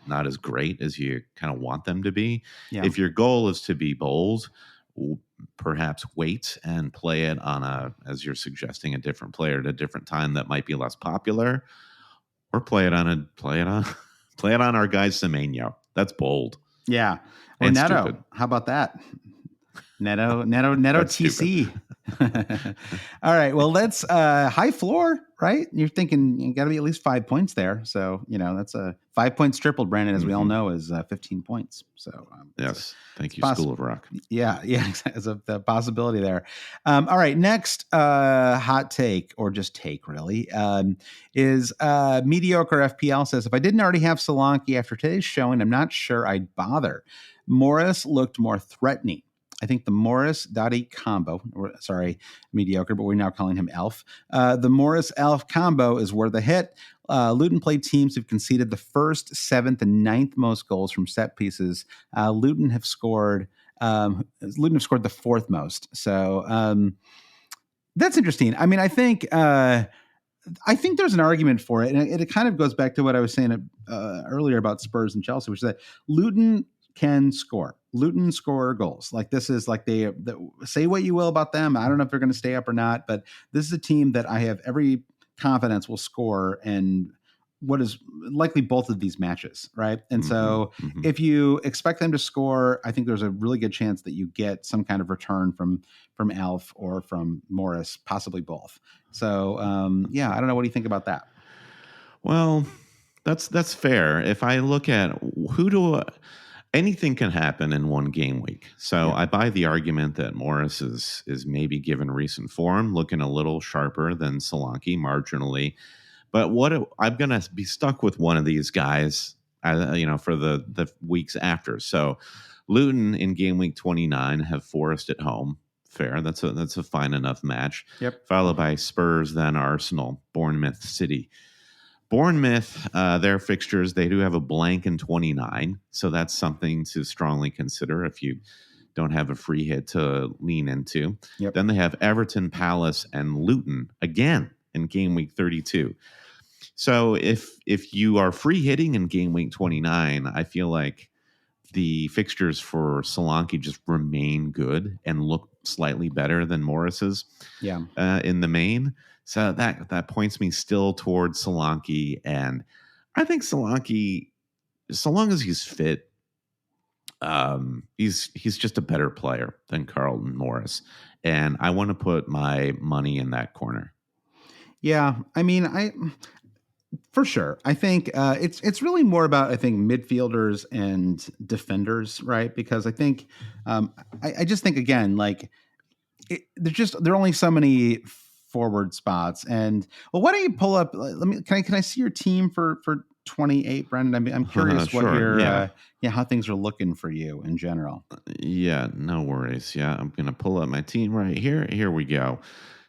A: not as great as you kind of want them to be.
B: Yeah.
A: If your goal is to be bold, perhaps wait and play it on as you're suggesting, a different player at a different time that might be less popular, or play it on our guy Semenyo. That's bold.
B: Yeah. Or Neto. Stupid. How about that? Neto TC. All right. Well, let's high floor, right? You're thinking you got to be at least 5 points there. So, that's a 5 points tripled, Brandon, as we all know, is 15 points. So,
A: yes. Thank you, School of Rock.
B: Yeah. It's the possibility there. All right. Next hot take, or just take really, is mediocre FPL says, if I didn't already have Solanke after today's showing, I'm not sure I'd bother. Morris looked more threatening. I think the Morris-Dottie combo, mediocre, but we're now calling him Elf. The Morris-Elf combo is worth a hit. Luton played teams who've conceded the first, 7th, and 9th most goals from set pieces. Luton have scored the 4th most. So that's interesting. I mean, I think there's an argument for it, and it kind of goes back to what I was saying earlier about Spurs and Chelsea, which is that Luton can score. Luton score goals. Like, this is like they say what you will about them. I don't know if they're going to stay up or not, but this is a team that I have every confidence will score in what is likely both of these matches, right? And so if you expect them to score, I think there's a really good chance that you get some kind of return from Alf or from Morris, possibly both. So I don't know. What do you think about that?
A: Well, that's fair. If I look at anything can happen in one game week. So I buy the argument that Morris is maybe, given recent form, looking a little sharper than Solanke marginally. But I'm going to be stuck with one of these guys, for the weeks after. So Luton in game week 29 have Forest at home. Fair. That's a fine enough match.
B: Yep.
A: Followed by Spurs, then Arsenal, Bournemouth, City. Bournemouth, their fixtures, they do have a blank in 29. So that's something to strongly consider if you don't have a free hit to lean into.
B: Yep.
A: Then they have Everton, Palace, and Luton again in game week 32. So if you are free hitting in game week 29, I feel like the fixtures for Solanke just remain good and look slightly better than Morris's in the main. So that points me still towards Solanke. And I think Solanke, so long as he's fit, he's just a better player than Carlton Morris. And I want to put my money in that corner.
B: Yeah, I mean, for sure. I think it's really more about, I think, midfielders and defenders, right? Because I think I just think, again, like there are only so many forward spots. And well, why don't you pull up? Can I see your team for 28, Brendan? I'm curious what your how things are looking for you in general.
A: Yeah, no worries. Yeah, I'm gonna pull up my team right here. Here we go.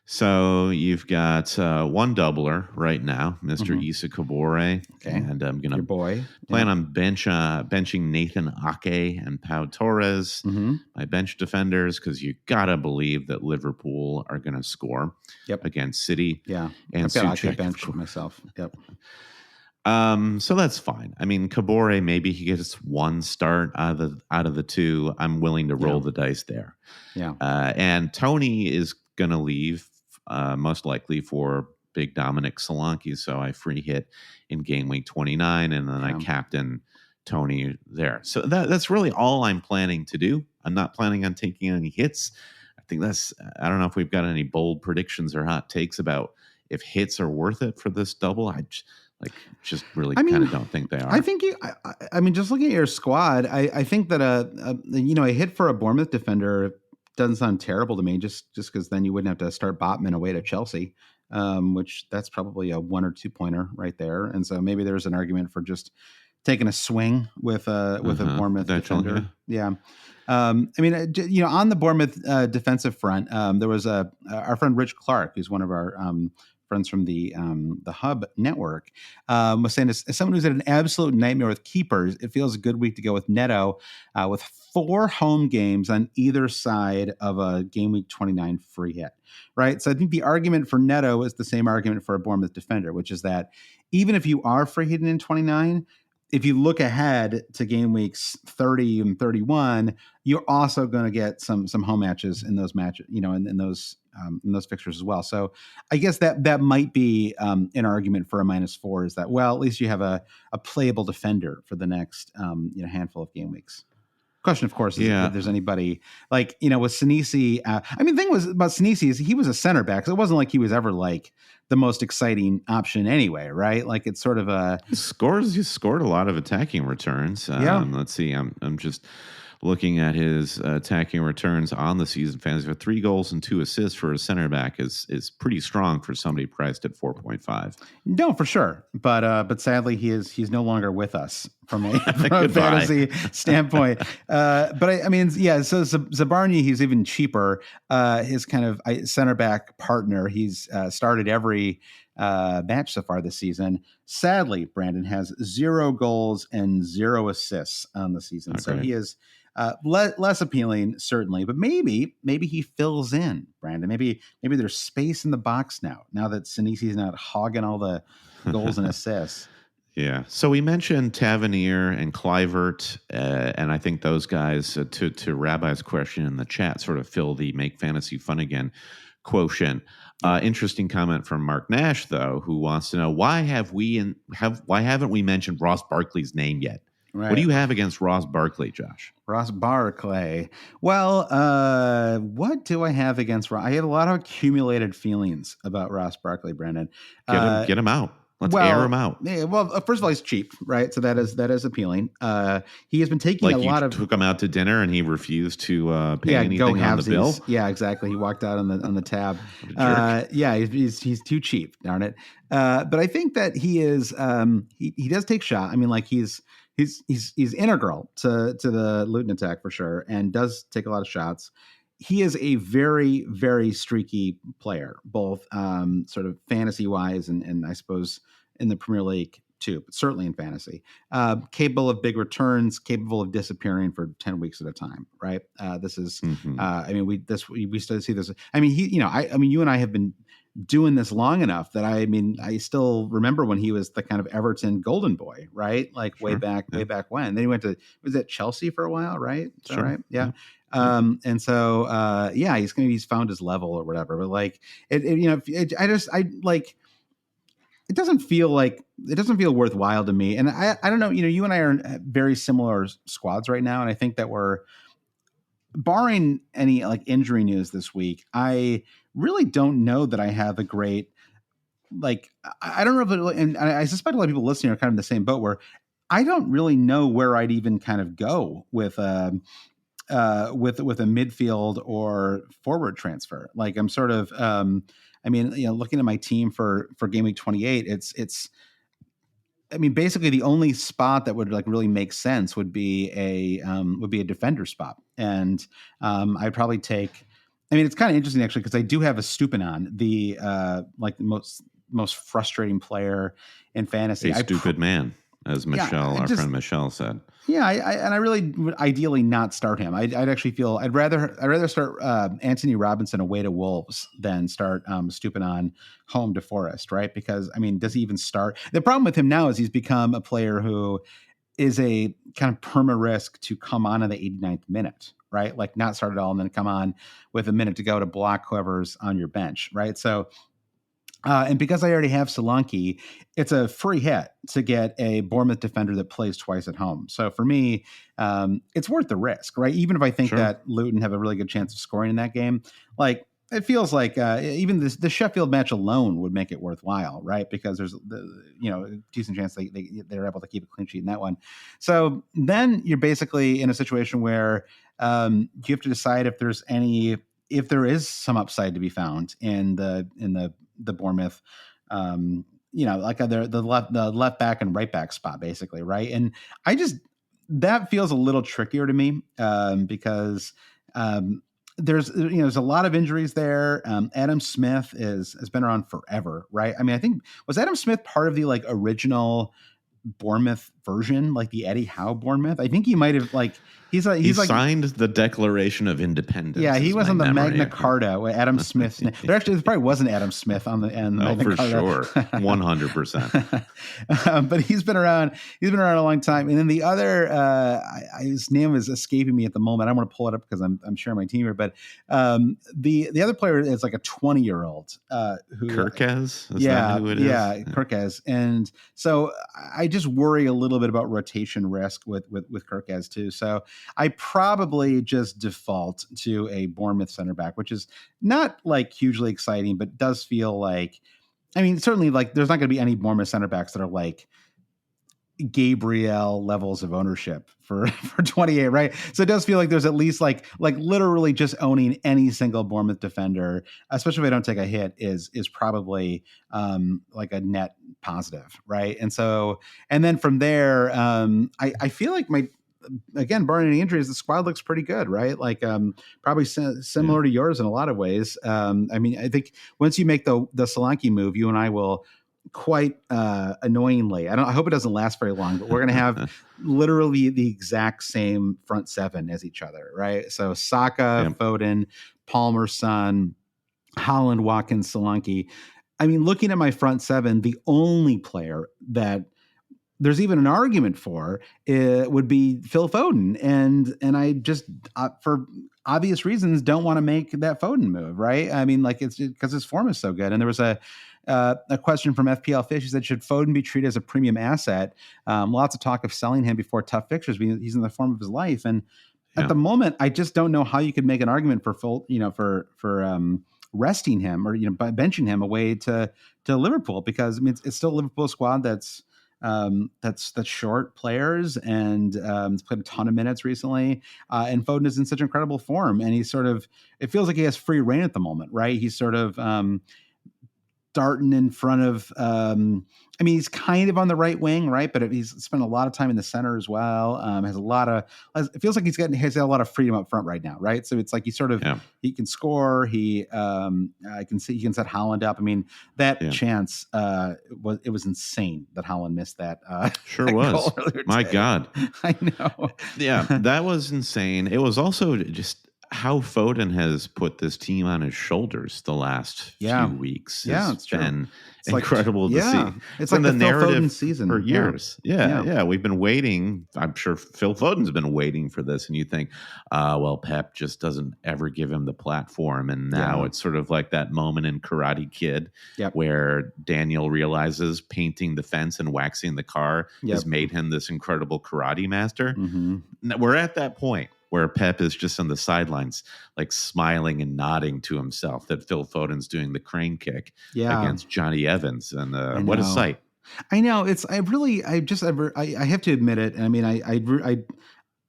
A: So you've got one doubler right now, Mr. Issa Kabore.
B: Okay.
A: And I'm going to
B: plan
A: on benching Nathan Ake and Pau Torres, my bench defenders, because you got to believe that Liverpool are going to score against City.
B: Yeah.
A: And
B: I've got Ake bench myself. Yep.
A: So that's fine. I mean, Kabore, maybe he gets one start out of the two. I'm willing to roll the dice there.
B: Yeah.
A: And Tony is going to leave. Most likely for big Dominic Solanke. So I free hit in game week 29, and then I captain Tony there. So that's really all I'm planning to do. I'm not planning on taking any hits. I think I don't know if we've got any bold predictions or hot takes about if hits are worth it for this double. I just really kind of don't think they are.
B: I think I mean, just looking at your squad, I think that a hit for a Bournemouth defender doesn't sound terrible to me, just because then you wouldn't have to start Botman away to Chelsea, which that's probably a 1 or 2 pointer right there. And so maybe there's an argument for just taking a swing with a Bournemouth defender. Yeah. I mean, on the Bournemouth defensive front, there was our friend Rich Clark, who's one of our friends from the Hub Network, was saying, as someone who's had an absolute nightmare with keepers, it feels a good week to go with Neto, with 4 home games on either side of a game week 29 free hit, right? So I think the argument for Neto is the same argument for a Bournemouth defender, which is that even if you are free hitting in 29, if you look ahead to game weeks 30 and 31, you're also going to get some home matches in those matches, in those fixtures as well. So I guess that might be an argument for a -4, is that, well, at least you have a playable defender for the next handful of game weeks. Question, of course, is if there's anybody with Sinisi. I mean, the thing about Sinisi is he was a center back, so it wasn't like he was ever like the most exciting option anyway, right? Like it's sort of he
A: scored a lot of attacking returns. Let's see. I'm just looking at his attacking returns on the season. Fantasy, 3 goals and 2 assists for a center back is pretty strong for somebody priced at 4.5.
B: No, for sure. But sadly, he's no longer with us from a fantasy standpoint. But I mean, yeah. So Zabarny, he's even cheaper. His kind of center back partner, he's started every match so far this season. Sadly, Brandon has 0 goals and 0 assists on the season. Okay. So he is less appealing, certainly, but maybe he fills in, Brandon. Maybe there's space in the box now that Sinisi's not hogging all the goals and assists.
A: Yeah. So we mentioned Tavernier and Kluivert, and I think those guys, to Rabbi's question in the chat, sort of fill the make fantasy fun again quotient. Interesting comment from Mark Nash, though, who wants to know why haven't we mentioned Ross Barkley's name yet? Right. What do you have against Ross Barkley, Josh?
B: Ross Barkley. Well, what do I have against Ross? I have a lot of accumulated feelings about Ross Barkley, Brandon.
A: Get him out. Let's air him out.
B: Yeah, well, first of all, he's cheap, right? So that is appealing. He has been taking a lot of.
A: Took him out to dinner and he refused to pay anything on the bill.
B: Yeah, exactly. He walked out on the tab. Yeah, he's too cheap. Darn it. But I think that he is. He does take shot. I mean, like he's integral to the Luton attack for sure, and does take a lot of shots. He is a very, very streaky player, both sort of fantasy-wise and I suppose in the Premier League too, but certainly in fantasy. Capable of big returns, capable of disappearing for 10 weeks at a time, right? This is, I mean, we still see this. I mean, you and I have been doing this long enough that I still remember when he was the kind of Everton golden boy, right? Like way back when. Then he went to, was it Chelsea for a while, right? Is that right? Yeah. And so, he's found his level or whatever, but like, it doesn't feel worthwhile to me. And I don't know, you and I are in very similar squads right now. And I think that we're, barring any like injury news this week, I really don't know that I have a great, like, I don't know if and I suspect a lot of people listening are kind of in the same boat where I don't really know where I'd even kind of go with a midfield or forward transfer. Like I'm sort of, looking at my team for game week 28, it's, I mean, basically the only spot that would like really make sense would be a defender spot. And I'd probably take, I mean, it's kind of interesting actually, because I do have a Stupinan, the most frustrating player in fantasy.
A: A stupid man, as our friend Michelle said.
B: Yeah, I really would ideally not start him. I'd actually feel I'd rather start Anthony Robinson away to Wolves than start Stupinan home to Forest, right? Because I mean, does he even start? The problem with him now is he's become a player who is a kind of perma risk to come on in the 89th minute, right? Like not start at all and then come on with a minute to go to block whoever's on your bench, right? So. And because I already have Solanke, it's a free hit to get a Bournemouth defender that plays twice at home. So for me, it's worth the risk, right? Even if I think that Luton have a really good chance of scoring in that game, like it feels like even the Sheffield match alone would make it worthwhile, right? Because there's a decent chance they're able to keep a clean sheet in that one. So then you're basically in a situation where you have to decide if there is some upside to be found in the Bournemouth, like the left back and right back spot, basically, right? And that feels a little trickier to me because there's a lot of injuries there. Adam Smith has been around forever, right? I mean, I think was Adam Smith part of the like original Bournemouth version, like the Eddie Howe Bournemouth? I think he might have he
A: signed the Declaration of Independence.
B: Yeah, he was on the Magna Carta with Adam Smith. There probably wasn't Adam Smith on the Magna Carta.
A: Sure, 100%.
B: But he's been around a long time. And then the other, his name is escaping me at the moment. I want to pull it up because I'm sharing my team here. But the other player is like a 20-year-old who
A: Kirkez. Is that who it is?
B: Yeah, Kirkez. And so I just worry a little bit about rotation risk with Kirkez too. So I probably just default to a Bournemouth center back, which is not like hugely exciting, but does feel like, I mean, certainly like there's not going to be any Bournemouth center backs that are like Gabriel levels of ownership for 28, right? So it does feel like there's at least like literally just owning any single Bournemouth defender, especially if I don't take a hit, is probably like a net positive, right? And then from there, I feel like again, barring any injuries, the squad looks pretty good, right? Like probably similar to yours in a lot of ways. I mean, I think once you make the Solanke move, you and I will quite annoyingly, I hope it doesn't last very long, but we're going to have literally the exact same front seven as each other, right? So Saka, Foden, Palmer, Son, Holland, Watkins, Solanke. I mean, looking at my front seven, the only player that there's even an argument for it would be Phil Foden. And I just, for obvious reasons, don't want to make that Foden move, right? I mean, like it's because his form is so good. And there was a question from FPL Fish. He said, should Foden be treated as a premium asset? Lots of talk of selling him before tough fixtures. He's in the form of his life. And at the moment, I just don't know how you could make an argument for resting him or by benching him away to Liverpool, because I mean it's still a Liverpool squad that's short players, and he's played a ton of minutes recently. And Foden is in such incredible form, and he's it feels like he has free reign at the moment, right? He's sort of starting in front of, I mean, he's kind of on the right wing, right? But he's spent a lot of time in the center as well. It feels like he has a lot of freedom up front right now, right? So it's like he can score. I can see he can set Haaland up. I mean, that chance was insane that Haaland missed that.
A: Sure was. My God.
B: I know.
A: Yeah, that was insane. It was also just how Foden has put this team on his shoulders the last few weeks. It's been incredible to see.
B: It's like the narrative season
A: for years. Yeah. We've been waiting. I'm sure Phil Foden's been waiting for this. And you think, well, Pep just doesn't ever give him the platform. And now it's sort of like that moment in Karate Kid where Daniel realizes painting the fence and waxing the car has made him this incredible karate master. Mm-hmm. We're at that point where Pep is just on the sidelines, like smiling and nodding to himself that Phil Foden's doing the crane kick against Johnny Evans. And what a sight.
B: I know. I have to admit it. I mean,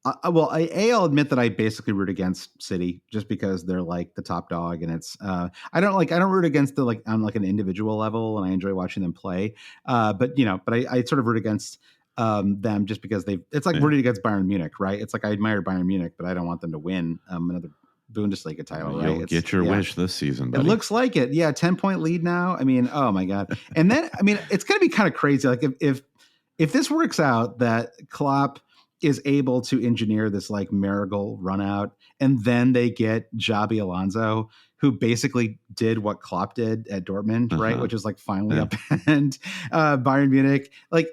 B: I'll admit that I basically root against City just because they're like the top dog, and it's I don't root against the on like an individual level, and I enjoy watching them play. But I sort of root against them just because it's like rooting against Bayern Munich, right? It's like I admire Bayern Munich, but I don't want them to win another Bundesliga title, right?
A: You'll get your wish this season, buddy.
B: It looks like it. Yeah, 10-point lead now. I mean, oh my God. And then, I mean, it's going to be kind of crazy. Like if this works out, that Klopp is able to engineer this like miracle run out, and then they get Xabi Alonso, who basically did what Klopp did at Dortmund, right? Which is like finally upend Bayern Munich. Like,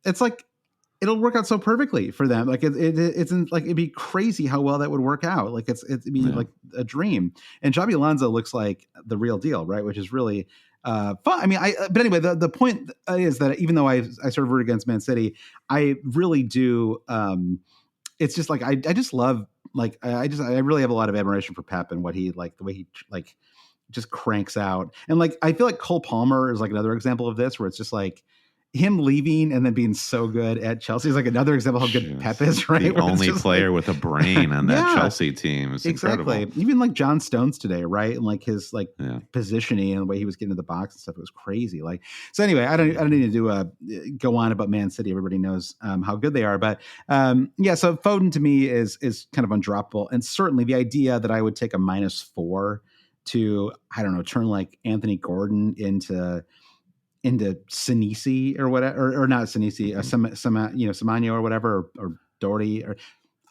B: it's like, it'll work out so perfectly for them. Like it'd be crazy how well that would work out. Like it'd be like a dream. And Xabi Alonso looks like the real deal, right? Which is really fun. I mean, but anyway, the point is that even though I sort of root against Man City, I really do. It's just like I just love I really have a lot of admiration for Pep and what he the way he just cranks out. And like I feel like Cole Palmer is like another example of this, where it's just like him leaving and then being so good at Chelsea is like another example of how good Pep is, right?
A: The only player with a brain on that Chelsea team. It's
B: exactly.
A: Incredible.
B: Even like John Stones today, right? And like his positioning and the way he was getting to the box and stuff, it was crazy. Like, so anyway, I don't need to go on about Man City. Everybody knows how good they are, but so Foden to me is kind of undroppable. And certainly the idea that I would take a -4 to, I don't know, turn like Anthony Gordon into Sinisi or whatever, or not Sinisi, Samano or whatever, or Doherty, or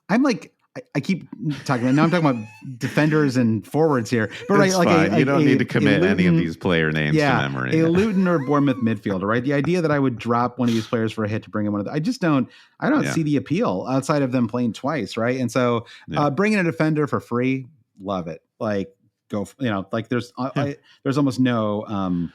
B: I'm like, I keep talking about, now I'm talking about defenders and forwards here, but
A: right, like you don't need to commit any of these player names to memory.
B: A Luton or Bournemouth midfielder, right? The idea that I would drop one of these players for a hit to bring in one of I don't see the appeal outside of them playing twice, right? And so bringing a defender for free, love it. Like go, like there's almost no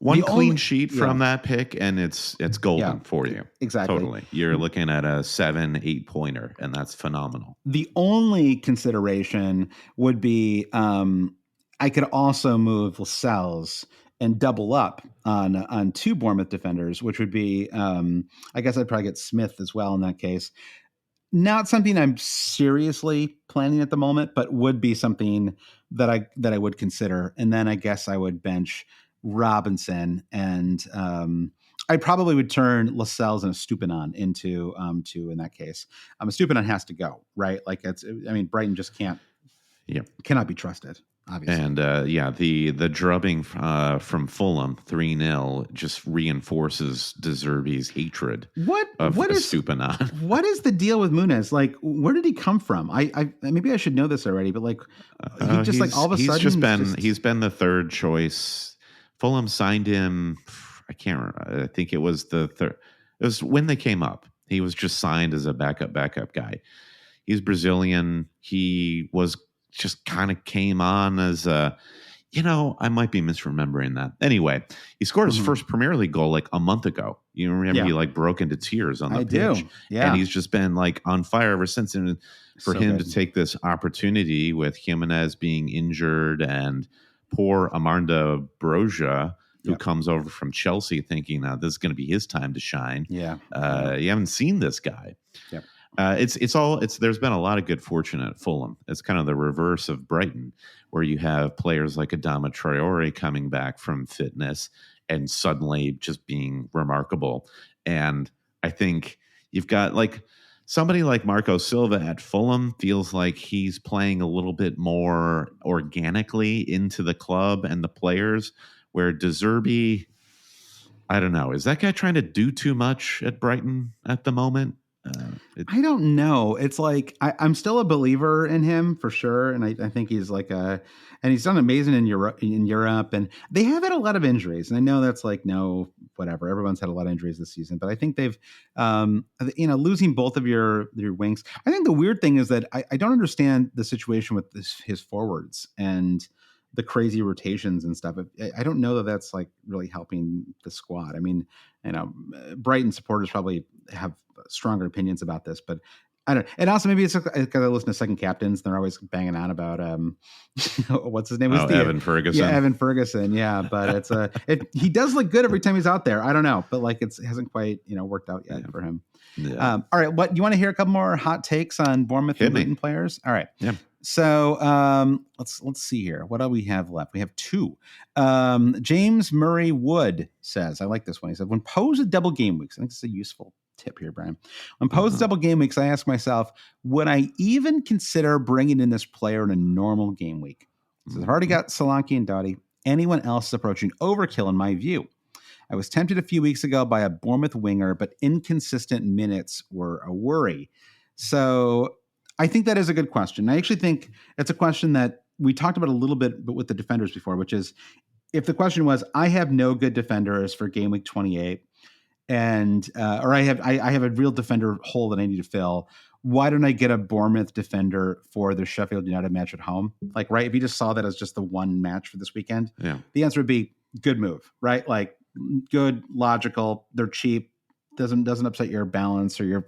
A: one clean sheet from that pick, and it's golden for you.
B: Exactly.
A: Totally. You're looking at a 7-8 pointer, and that's phenomenal.
B: The only consideration would be I could also move Lascelles and double up on two Bournemouth defenders, which would be I guess I'd probably get Smith as well in that case. Not something I'm seriously planning at the moment, but would be something that I would consider. And then I guess I would bench Robinson, and I probably would turn Lascelles and a Stupinan into two in that case. A Stupinan has to go, right? Like Brighton just cannot be trusted, obviously.
A: And the drubbing from Fulham 3-0 just reinforces De Zerbi's hatred of Stupinan.
B: What is the deal with Muniz? Like, where did he come from? I maybe I should know this already, but like he just like all of a sudden
A: he's been the third choice. Fulham signed him. I can't remember. I think it was the third. It was when they came up. He was just signed as a backup guy. He's Brazilian. He was just kind of came on as a, I might be misremembering that. Anyway, he scored his first Premier League goal like a month ago. You remember he like broke into tears on the pitch.
B: Yeah.
A: And he's just been like on fire ever since. And for him to take this opportunity with Jimenez being injured and poor Armando Broja, who comes over from Chelsea thinking this is going to be his time to shine.
B: Yeah.
A: You haven't seen this guy.
B: Yep.
A: There's been a lot of good fortune at Fulham. It's kind of the reverse of Brighton, where you have players like Adama Traore coming back from fitness and suddenly just being remarkable. And I think you've got like somebody like Marco Silva at Fulham feels like he's playing a little bit more organically into the club and the players, where De Zerbi, I don't know, is that guy trying to do too much at Brighton at the moment?
B: I don't know. It's like I'm still a believer in him for sure, and I think he's like and he's done amazing in Europe. And they have had a lot of injuries, and I know that's like whatever. Everyone's had a lot of injuries this season, but I think they've losing both of your wings. I think the weird thing is that I don't understand the situation with his forwards and the crazy rotations and stuff. I don't know that that's like really helping the squad. I mean, Brighton supporters probably have stronger opinions about this, but I don't. And also maybe it's because I listen to Second Captains. They're always banging on about what's his name?
A: Evan Ferguson.
B: Yeah, Evan Ferguson. Yeah, but he does look good every time he's out there. I don't know, but like it hasn't quite worked out yet for him. Yeah. All right, what you want to hear? A couple more hot takes on Bournemouth and Luton players. All right.
A: Yeah.
B: So let's see here. What do we have left? We have two. James Murray Wood says, I like this one. He said, when posed at double game weeks, I think it's a useful tip here, Brian. When posed at double game weeks, I ask myself, would I even consider bringing in this player in a normal game week? So I've already got Solanke and Doughty. Anyone else is approaching overkill in my view. I was tempted a few weeks ago by a Bournemouth winger, but inconsistent minutes were a worry. So I think that is a good question. I actually think it's a question that we talked about a little bit but with the defenders before, which is if the question was, I have no good defenders for game week 28 and or I have a real defender hole that I need to fill. Why don't I get a Bournemouth defender for the Sheffield United match at home? Like, right. If you just saw that as just the one match for this weekend, the answer would be good move, right? Like good, logical, they're cheap. Doesn't upset your balance or your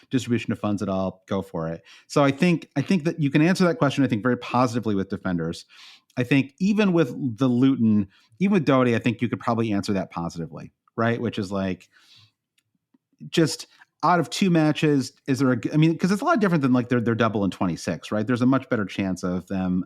B: distribution of funds at all. Go for it. So I think that you can answer that question, I think, very positively with defenders. I think even with the Luton, even with Doughty, I think you could probably answer that positively, right? Which is like just out of two matches, is there because it's a lot different than like they're double in 26, right? There's a much better chance of them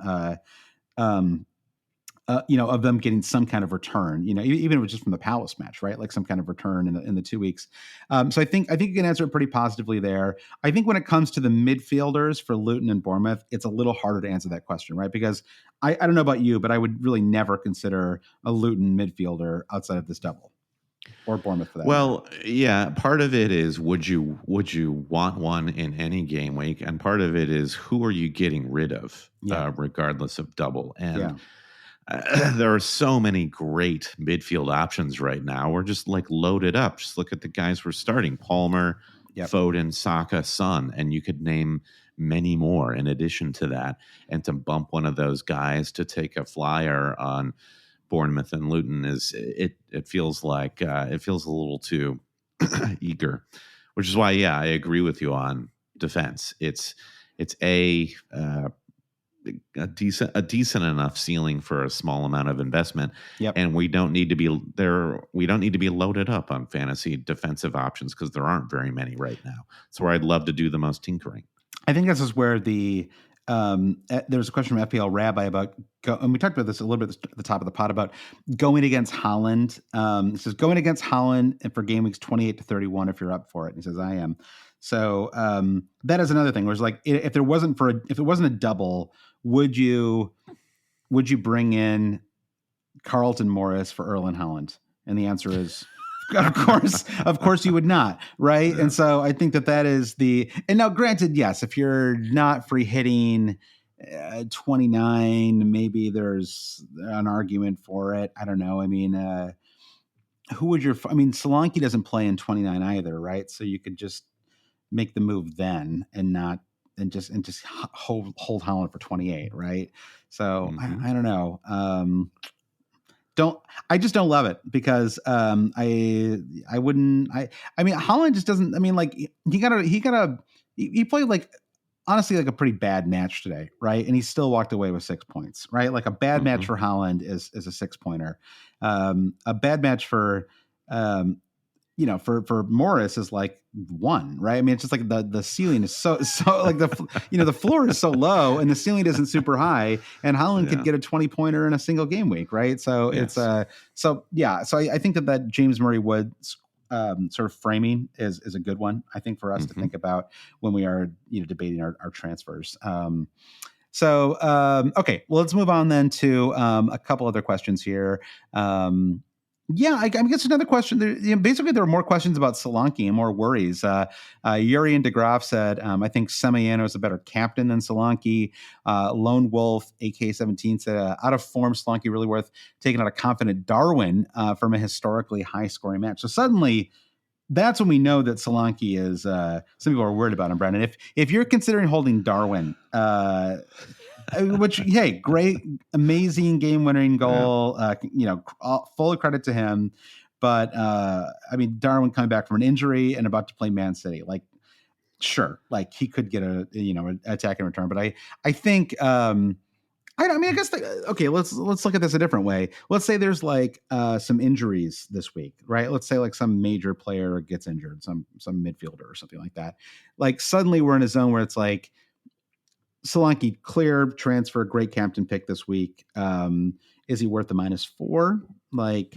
B: of them getting some kind of return, even if it was just from the Palace match, right? Like some kind of return in the 2 weeks. So I think you can answer it pretty positively there. I think when it comes to the midfielders for Luton and Bournemouth, it's a little harder to answer that question, right? Because I don't know about you, but I would really never consider a Luton midfielder outside of this double. Or Bournemouth for that.
A: Well, yeah, part of it is would you want one in any game week, and part of it is who are you getting rid of, regardless of double. And there are so many great midfield options right now. We're just like loaded up. Just look at the guys we're starting: Palmer, Foden, Saka, Son, and you could name many more in addition to that. And to bump one of those guys to take a flyer on Bournemouth and Luton it feels like it feels a little too eager, which is why I agree with you on defense. It's a decent enough ceiling for a small amount of investment, and we don't need to be there. We don't need to be loaded up on fantasy defensive options because there aren't very many right now. It's where I'd love to do the most tinkering.
B: I think this is where the there's a question from FPL Rabbi about, and we talked about this a little bit at the top of the pod about going against Holland. It says going against Holland and for game weeks 28 to 31 if you're up for it. And he says I am. So that is another thing. Where it's like if it wasn't a double, would you bring in Carlton Morris for Erling Haaland? And the answer is, of course you would not, right? Yeah. And so I think that is and now granted, yes, if you're not free hitting 29, maybe there's an argument for it. I don't know. I mean, Solanke doesn't play in 29 either, right? So you could just make the move then and just hold Haaland for 28, right? So I don't know. I just don't love it because I wouldn't. I mean Holland just doesn't. I mean, like he played like honestly like a pretty bad match today, right? And he still walked away with 6 points, right? Like a bad match for Haaland is a 6-pointer. A bad match for for Morris is like 1, right? I mean, it's just like the ceiling is so like the floor is so low and the ceiling isn't super high, and Haaland could get a 20-pointer in a single game week, right? So it's so I think that James Murray Wood sort of framing is a good one, I think, for us to think about when we are debating our transfers. Okay, well, let's move on then to a couple other questions here. I guess another question. Basically, there are more questions about Solanke and more worries. Yuri and DeGraff said, I think Semillano is a better captain than Solanke. Lone Wolf, AK-17, said, out of form, Solanke really worth taking out a confident Darwin from a historically high-scoring match. So suddenly, that's when we know that Solanke is. Some people are worried about him, Brandon. If you're considering holding Darwin, which, hey, great, amazing game-winning goal. Full credit to him. But Darwin coming back from an injury and about to play Man City, like, sure, like he could get an attack in return. But I think. I guess okay. Let's look at this a different way. Let's say there's like some injuries this week, right? Let's say like some major player gets injured, some midfielder or something like that. Like suddenly we're in a zone where it's like Solanke, clear transfer, great captain pick this week. Is he worth the -4? Like,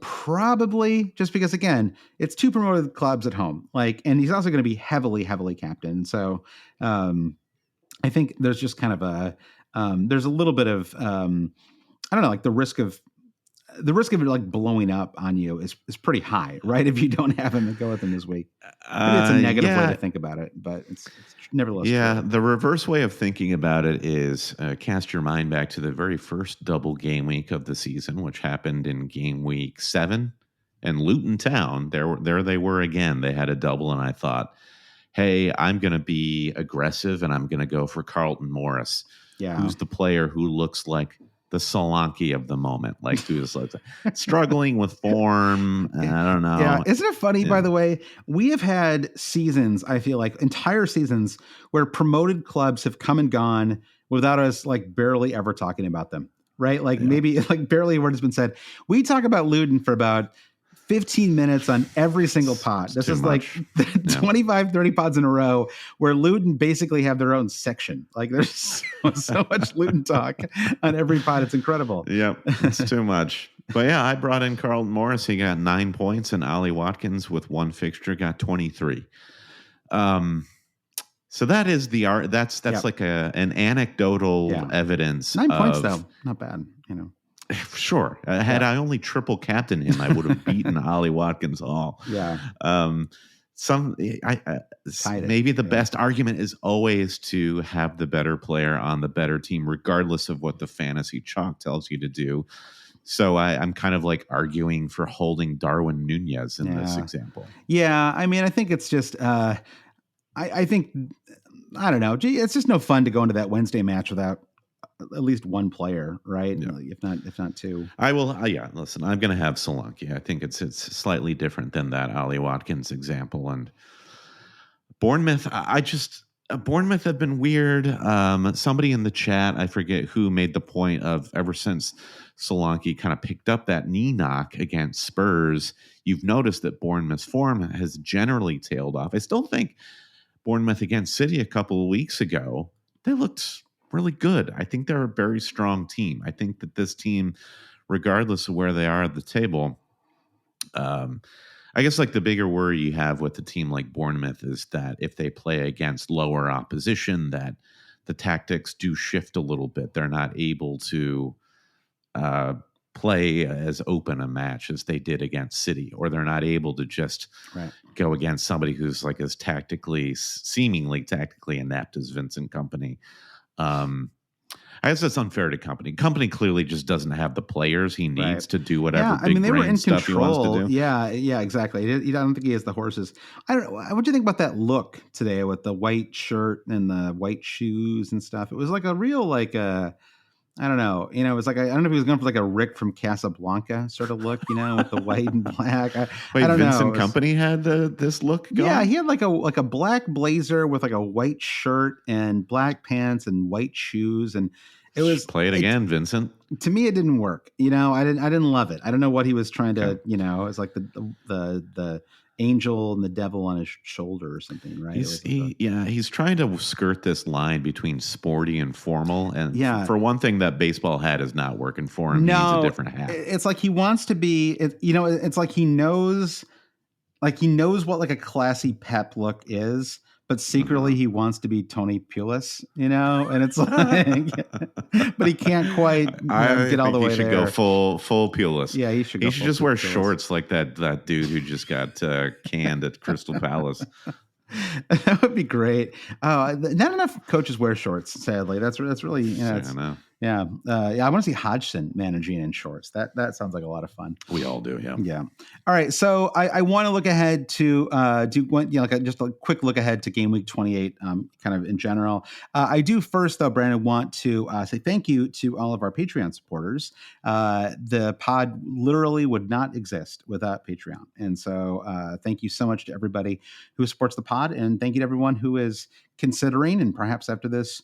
B: probably, just because again, it's 2 promoted clubs at home. Like, and he's also going to be heavily captained. So I think there's just kind of there's a little bit of I don't know, like the risk of it like blowing up on you is pretty high, right? If you don't have him and go with him this week. Maybe it's a negative way to think about it, but it's nevertheless.
A: Yeah,
B: true.
A: the reverse way of thinking about it is cast your mind back to the very first double game week of the season, which happened in game week 7, and Luton Town. There they were again. They had a double, and I thought, hey, I'm going to be aggressive, and I'm going to go for Carlton Morris.
B: Yeah,
A: who's the player who looks like the Solanke of the moment, like who's like struggling with form. I don't know.
B: Yeah, isn't it funny? By the way, we have had seasons. I feel like entire seasons where promoted clubs have come and gone without us like barely ever talking about them. Right? Like maybe like barely a word has been said. We talk about Luton for about 15 minutes on every single pod. This is much. Like 25, 30 pods in a row where Luton basically have their own section. Like there's so much Luton talk on every pod. It's incredible.
A: Yep. It's too much. But yeah, I brought in Carlton Morris. He got 9 points, and Ollie Watkins with 1 fixture got 23. So that is that's like an anecdotal evidence.
B: 9 points though. Not bad,
A: Sure. Had I only triple captained him, I would have beaten Ollie Watkins all.
B: Yeah.
A: Maybe the best argument is always to have the better player on the better team, regardless of what the fantasy chalk tells you to do. So I'm kind of like arguing for holding Darwin Nunez in this example.
B: Yeah. I mean, I think it's just, I think, I don't know. It's just no fun to go into that Wednesday match without at least one player, right? Yeah. If not 2.
A: I will. Listen, I'm going to have Solanke. I think it's slightly different than that Ollie Watkins example. And Bournemouth, Bournemouth have been weird. Somebody in the chat, I forget who, made the point of ever since Solanke kind of picked up that knee knock against Spurs, you've noticed that Bournemouth's form has generally tailed off. I still think Bournemouth against City a couple of weeks ago, they looked really good. I think they're a very strong team. I think that this team, regardless of where they are at the table, I guess like the bigger worry you have with a team like Bournemouth is that if they play against lower opposition, that the tactics do shift a little bit. They're not able to play as open a match as they did against City, or they're not able to just go against somebody who's like as seemingly tactically inept as Vincent Kompany. I guess that's unfair to Kompany. Kompany clearly just doesn't have the players he needs to do whatever big brain stuff he wants to do.
B: Yeah, exactly. I don't think he has the horses. I don't know. What do you think about that look today with the white shirt and the white shoes and stuff? It was like a real I don't know. It was like I don't know if he was going for like a Rick from Casablanca sort of look, with the white and black.
A: Wait,
B: I don't
A: Vincent
B: know.
A: Company had this look going?
B: Yeah, he had like a black blazer with like a white shirt and black pants and white shoes, and it was
A: play it again, Vincent.
B: To me, it didn't work. I didn't love it. I don't know what he was trying to. It's like the angel and the devil on his shoulder or something, right?
A: He's trying to skirt this line between sporty and formal, and for one thing, that baseball hat is not working for him.
B: No,
A: he needs a different hat.
B: It's like he wants to be. It's like he knows what like a classy pep look is, but secretly he wants to be Tony Pulis, and it's like, but he can't quite get all the way there. He should
A: go full Pulis.
B: Yeah, he should.
A: He should just wear shorts like that dude who just got canned at Crystal Palace.
B: That would be great. Not enough coaches wear shorts. Sadly, that's really.
A: I know.
B: Yeah. I want to see Hodgson managing in shorts. That sounds like a lot of fun.
A: We all do. Yeah.
B: Yeah. All right. So I want to look ahead to just a quick look ahead to game week 28, kind of in general. I do first though, Brandon, want to say thank you to all of our Patreon supporters. The pod literally would not exist without Patreon. And so thank you so much to everybody who supports the pod, and thank you to everyone who is considering, and perhaps after this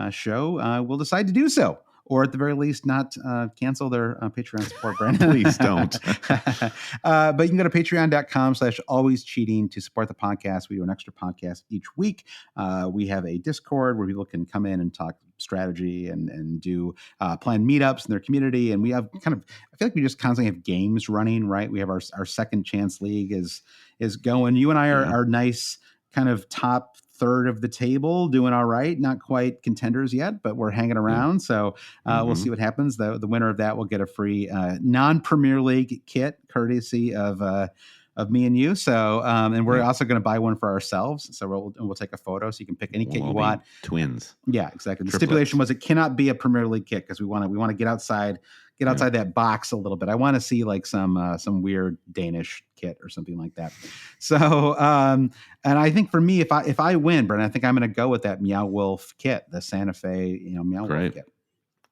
B: show will decide to do so, or at the very least not cancel their Patreon support, Brandon.
A: Please don't.
B: But you can go to patreon.com/alwayscheating to support the podcast. We do an extra podcast each week. We have a Discord where people can come in and talk strategy and do plan meetups in their community. And we have I feel like we just constantly have games running, right? We have our second chance league is going. You and I are nice kind of top third of the table, doing all right. Not quite contenders yet, but we're hanging around. So we'll see what happens. The winner of that will get a free non-Premier League kit, courtesy of me and you. So and we're also going to buy one for ourselves. So we'll take a photo, so you can pick any kit you want.
A: Twins.
B: Yeah, exactly. The
A: Triplets.
B: stipulation was it cannot be a Premier League kit, because we want to get outside that box a little bit. I want to see like some weird Danish kit or something like that. So and I think for me, if I win, Brent, I think I'm going to go with that Meow Wolf kit, the Santa Fe Meow Wolf kit.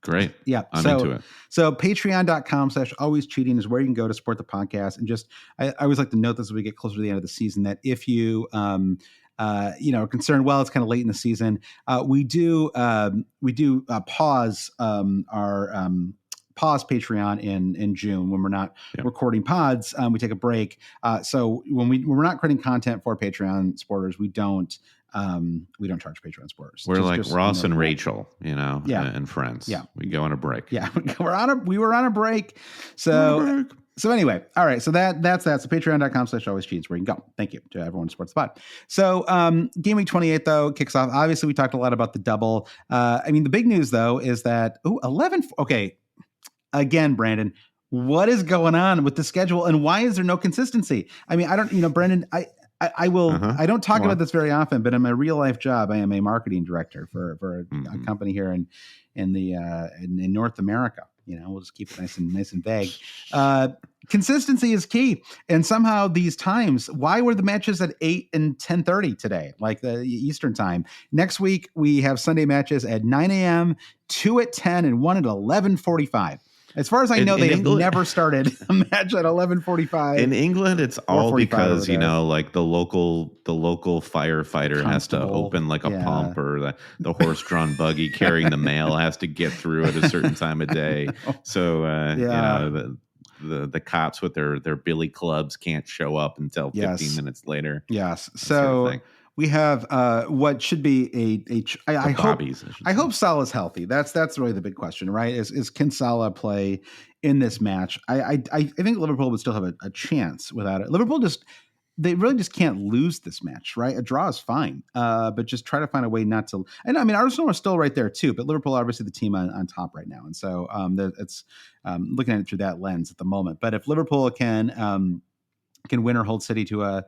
A: Great.
B: Yeah.
A: I'm into it.
B: So patreon.com/alwayscheating is where you can go to support the podcast. And just, I always like to note this as we get closer to the end of the season, that if you, are concerned, well, it's kind of late in the season. We do pause Patreon in June when we're not recording pods. We take a break. So when we're not creating content for Patreon supporters, we don't charge Patreon supporters.
A: We're like Ross and Rachel, and Friends.
B: Yeah.
A: We go on a break.
B: Yeah. We were on a break. So anyway, all right. So that's that. So patreon.com/alwayscheating is where you can go. Thank you to everyone who supports the pod. So game week 28 though kicks off. Obviously we talked a lot about the double. The big news though is that 11. Okay. Again, Brandon, what is going on with the schedule, and why is there no consistency? I don't, Brandon, I will. I don't talk about this very often, but in my real life job, I am a marketing director for a company here in North America. We'll just keep it nice and vague. Consistency is key, and somehow these times. Why were the matches at 8 and 10:30 today, like the Eastern time? Next week we have Sunday matches at 9 a.m., 2 at 10, and 1 at 11:45. As far as I know, they have never started a match at 11:45.
A: In England, it's all because like the local firefighter has to open like a pump, or the horse-drawn buggy carrying the mail has to get through at a certain time of day. So the cops with their billy clubs can't show up until 15 minutes later.
B: Yes. So we have what should be I hope Salah's healthy. That's really the big question, right? Is can Salah play in this match? I think Liverpool would still have a chance without it. Liverpool they really just can't lose this match, right? A draw is fine, but just try to find a way not to. And Arsenal are still right there too, but Liverpool are obviously the team on top right now, and so it's looking at it through that lens at the moment. But if Liverpool can win or hold City to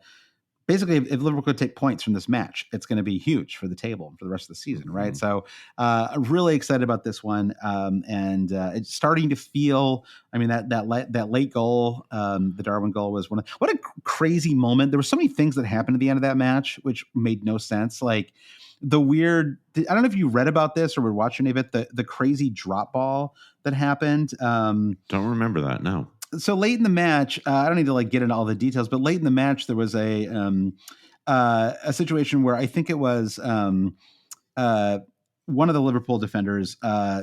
B: basically, if Liverpool could take points from this match, it's going to be huge for the table and for the rest of the season, right? So I'm really excited about this one. And it's starting to feel, that late goal, the Darwin goal was what a crazy moment. There were so many things that happened at the end of that match, which made no sense. Like the weird, I don't know if you read about this or were watching any of it, the crazy drop ball that happened.
A: Don't remember that. No.
B: So late in the match, I don't need to like get into all the details, but late in the match, there was a situation where I think it was one of the Liverpool defenders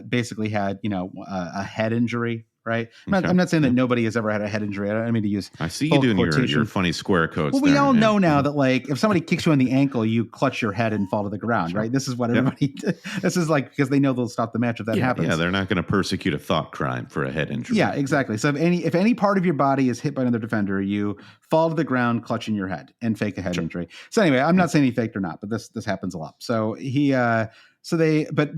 B: basically had, a head injury. Right. I'm not saying that nobody has ever had a head injury. I don't mean to use.
A: I see you doing your funny square quotes.
B: Well, we all know now that like if somebody kicks you on the ankle, you clutch your head and fall to the ground. Right. This is what everybody. This is like because they know they'll stop the match if that happens.
A: Yeah, they're not going to persecute a thought crime for a head injury.
B: Yeah, exactly. So if any part of your body is hit by another defender, you fall to the ground clutching your head and fake a head injury. So anyway, I'm not saying he faked or not, but this happens a lot. So he. But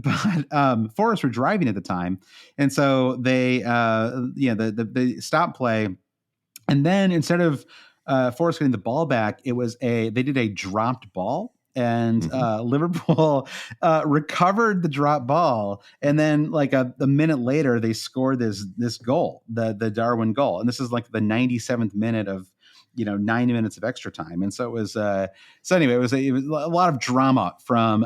B: Forest were driving at the time, and so they they stopped play, and then instead of Forest getting the ball back, they did a dropped ball, and Liverpool recovered the drop ball, and then like a minute later they scored this goal, the Darwin goal, and this is like the 97th minute of 90 minutes of extra time, and so it was anyway it was a lot of drama from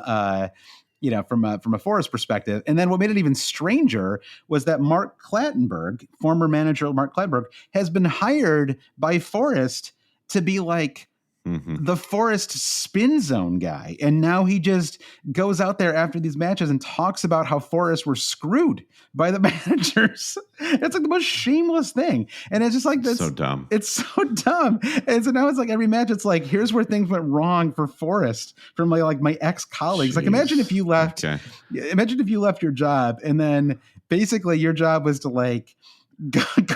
B: from a Forest perspective. And then what made it even stranger was that Mark Clattenburg, former manager Mark Clattenburg, has been hired by Forest to be like the Forest spin zone guy. And now he just goes out there after these matches and talks about how Forest were screwed by the managers. It's like the most shameless thing. And it's just like this.
A: So dumb.
B: It's so dumb. And so now it's like every match, it's like, here's where things went wrong for Forest from my ex-colleagues. Like imagine if you left, your job and then basically your job was to like,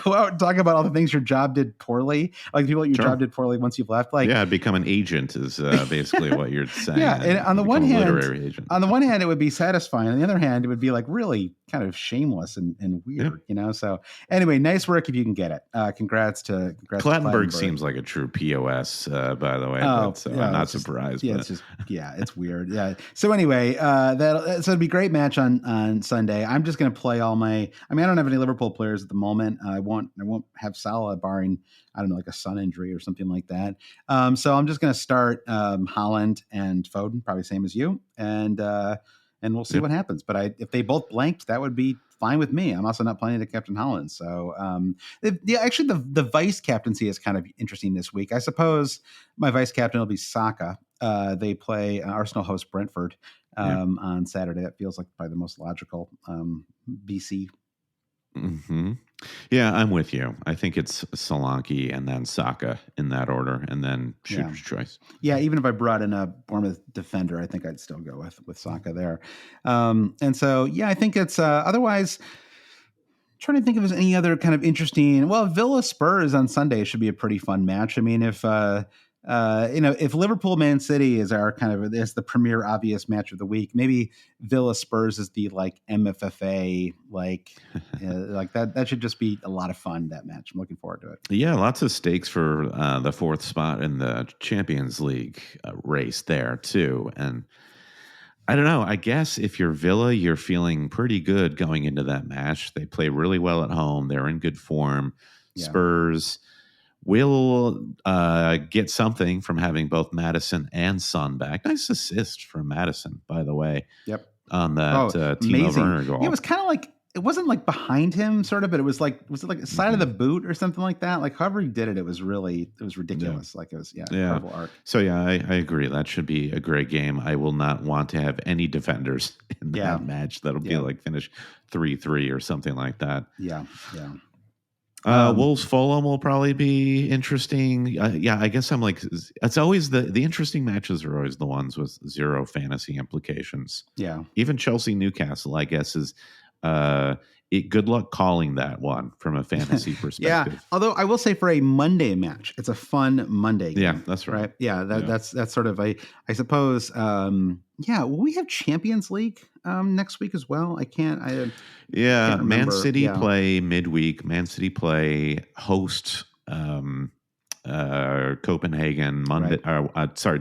B: go out and talk about all the things your job did poorly, like the people your job did poorly once you've left. Like,
A: become an agent is basically what you're saying.
B: Yeah, and on the one hand, it would be satisfying. On the other hand, it would be like really kind of shameless and weird, So anyway, nice work if you can get it. Congrats to
A: Clattenburg. Seems like a true POS, by the way. I'm not surprised.
B: Yeah, it's weird. Yeah. So anyway, it'd be a great match on Sunday. I'm just going to play all my. I don't have any Liverpool players at the moment. I won't have Salah barring, I don't know, like a sun injury or something like that. So I'm just going to start Haaland and Foden, probably same as you, and we'll see what happens. But if they both blanked, that would be fine with me. I'm also not planning to captain Haaland. So actually the vice captaincy is kind of interesting this week. I suppose my vice captain will be Saka. They play Arsenal host Brentford on Saturday. That feels like probably the most logical BC.
A: Yeah, I'm with you. I think it's Solanke and then Saka in that order, and then shooter's choice.
B: Yeah, even if I brought in a Bournemouth defender, I think I'd still go with Saka there. And so, I think it's otherwise. Trying to think if there's any other kind of interesting. Well, Villa Spurs on Sunday should be a pretty fun match. I mean, if Liverpool Man City is our kind of is the premier obvious match of the week, maybe Villa Spurs is the like MFFA like that should just be a lot of fun, that match. I'm looking forward to it.
A: Yeah, lots of stakes for the fourth spot in the Champions League race there too. And I don't know, I guess if you're Villa, you're feeling pretty good going into that match. They play really well at home. They're in good form. Yeah. Spurs will get something from having both Maddison and Son back. Nice assist from Maddison, by the way.
B: Yep.
A: On that Timo Werner goal.
B: Yeah, it was kind of like, it wasn't like behind him sort of, but was it like side of the boot or something like that? Like however he did it, it was ridiculous. Yeah. Like it was, incredible art.
A: So I agree. That should be a great game. I will not want to have any defenders in that match. That'll be like finish 3-3 or something like that.
B: Yeah.
A: Wolves Fulham will probably be interesting. I guess I'm like, it's always the interesting matches are always the ones with zero fantasy implications.
B: Yeah.
A: Even Chelsea Newcastle, I guess, is good luck calling that one from a fantasy perspective.
B: Yeah. Although I will say for a Monday match, it's a fun Monday game.
A: Yeah, that's right.
B: Yeah. That's sort of I suppose. Will we have Champions League next week as well? I can't
A: Man City play midweek. Man City play host Copenhagen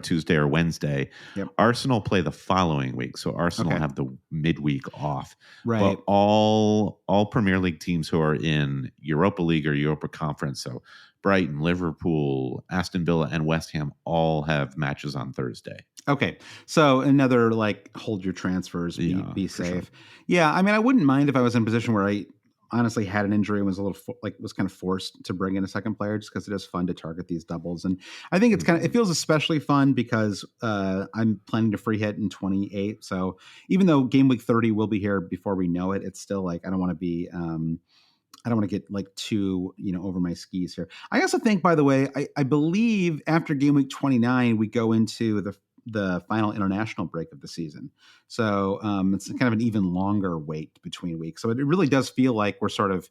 A: Tuesday or Wednesday.
B: Yep.
A: Arsenal play the following week, so Arsenal have the midweek off.
B: Right.
A: But all Premier League teams who are in Europa League or Europa Conference, so Brighton, Liverpool, Aston Villa, and West Ham all have matches on Thursday.
B: Okay. So another like hold your transfers, be safe. Sure. Yeah. I mean, I wouldn't mind if I was in a position where I honestly had an injury and was a little was kind of forced to bring in a second player just because it is fun to target these doubles. And I think it's it feels especially fun because I'm planning to free hit in 28. So even though game week 30 will be here before we know it, it's still like, I don't want to be, I don't want to get like too, over my skis here. I also think, by the way, I believe after game week 29, we go into the final international break of the season. So it's kind of an even longer wait between weeks. So it really does feel like we're sort of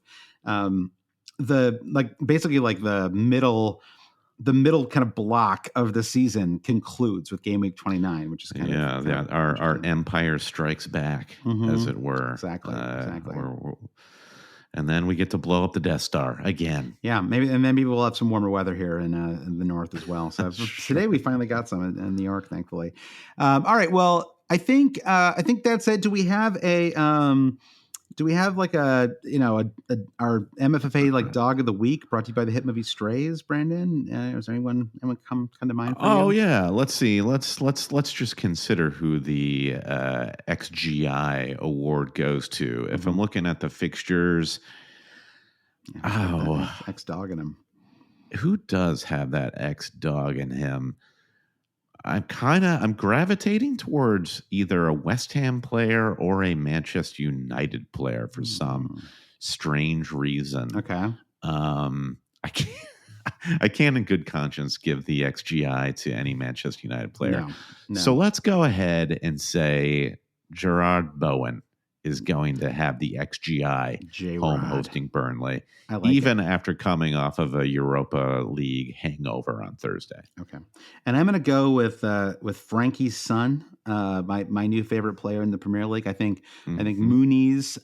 B: basically the middle kind of block of the season concludes with game week 29, which is kind of
A: our empire strikes back, as it were.
B: Exactly.
A: And then we get to blow up the Death Star again.
B: Yeah, maybe we'll have some warmer weather here in the north as well. So today we finally got some in New York, thankfully. All right, well, I think that's it. Do we have like our MFFA like dog of the week brought to you by the hit movie Strays, Brandon? Is there anyone come to mind for you?
A: Yeah, let's see. Let's just consider who the XGI award goes to. If I'm looking at the fixtures,
B: X dog in him.
A: Who does have that X dog in him? I'm gravitating towards either a West Ham player or a Manchester United player for some strange reason.
B: Okay.
A: I can't in good conscience give the XGI to any Manchester United player.
B: No.
A: So let's go ahead and say Gerard Bowen is going to have the XGI home hosting Burnley, after coming off of a Europa League hangover on Thursday.
B: Okay. And I'm going to go with Frankie's son, my new favorite player in the Premier League. I think Muniz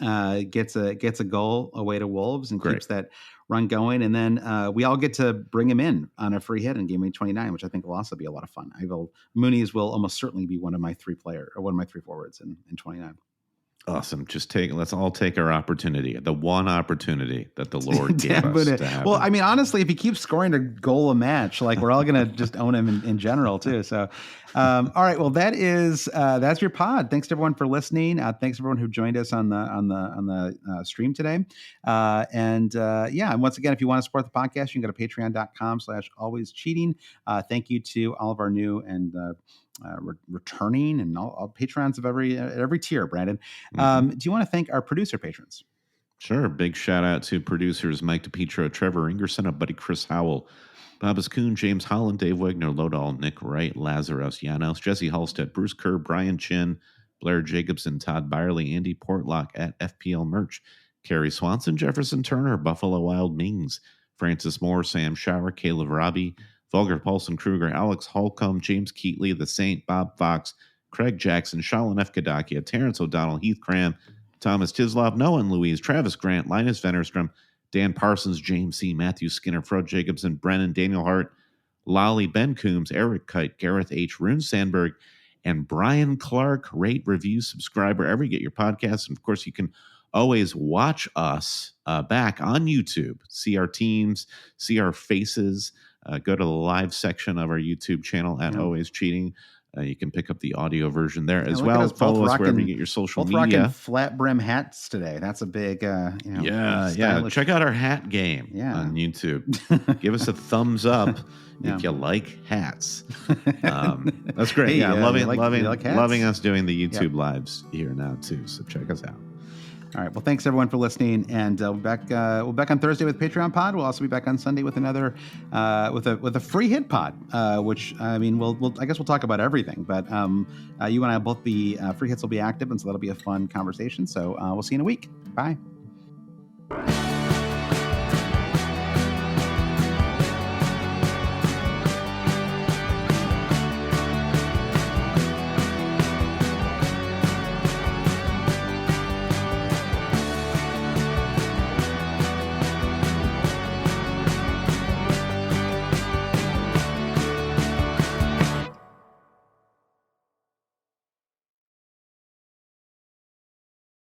B: gets a goal away to Wolves and keeps that run going. And then we all get to bring him in on a free hit in game week 29, which I think will also be a lot of fun. Muniz will almost certainly be one of my three forwards in 29.
A: Awesome. Let's all take our opportunity, the one opportunity that the Lord gave us to have.
B: Well, I mean, honestly, if he keeps scoring a goal a match, like we're all going to just own him in general too. So, all right. Well, that's your pod. Thanks to everyone for listening. Thanks to everyone who joined us on the stream today. And once again, if you want to support the podcast, you can go to patreon.com/alwayscheating. Thank you to all of our new and returning and all patrons of every tier, Brandon. Do you want to thank our producer patrons?
A: Sure. Big shout out to producers Mike DePietro, Trevor Ingerson, our buddy Chris Howell, Babas Kuhn, James Holland, Dave Wagner, Lodal, Nick Wright, Lazarus Janos, Jesse Halstead, Bruce Kerr, Brian Chin, Blair Jacobson, Todd Byerly, Andy Portlock at FPL Merch, Carrie Swanson, Jefferson Turner, Buffalo Wild Mings, Francis Moore, Sam Shower, Caleb Robbie, Volker Paulson Kruger, Alex Holcomb, James Keatley, The Saint, Bob Fox, Craig Jackson, Shalin F. Kadakia, Terrence O'Donnell, Heath Cram, Thomas Tislov, Noah and Louise, Travis Grant, Linus Vennerstrom, Dan Parsons, James C., Matthew Skinner, Fro Jacobson, Brennan, Daniel Hart, Lolly, Ben Coombs, Eric Kite, Gareth H., Rune Sandberg, and Brian Clark. Rate, review, subscribe wherever you get your podcasts. And, of course, you can always watch us back on YouTube, see our teams, see our faces. Go to the live section of our YouTube channel at Always Cheating. You can pick up the audio version there as well. Follow us wherever you get your social media.
B: Rocking flat brim hats today. That's a big, stylish.
A: Check out our hat game on YouTube. Give us a thumbs up if you like hats. That's great.
B: Hey,
A: loving us doing the YouTube lives here now too. So check us out.
B: All right. Well, thanks everyone for listening, and we'll be back on Thursday with Patreon Pod. We'll also be back on Sunday with another with a free hit pod, which I mean, I guess we'll talk about everything. But you and I both free hits will be active, and so that'll be a fun conversation. So we'll see you in a week. Bye.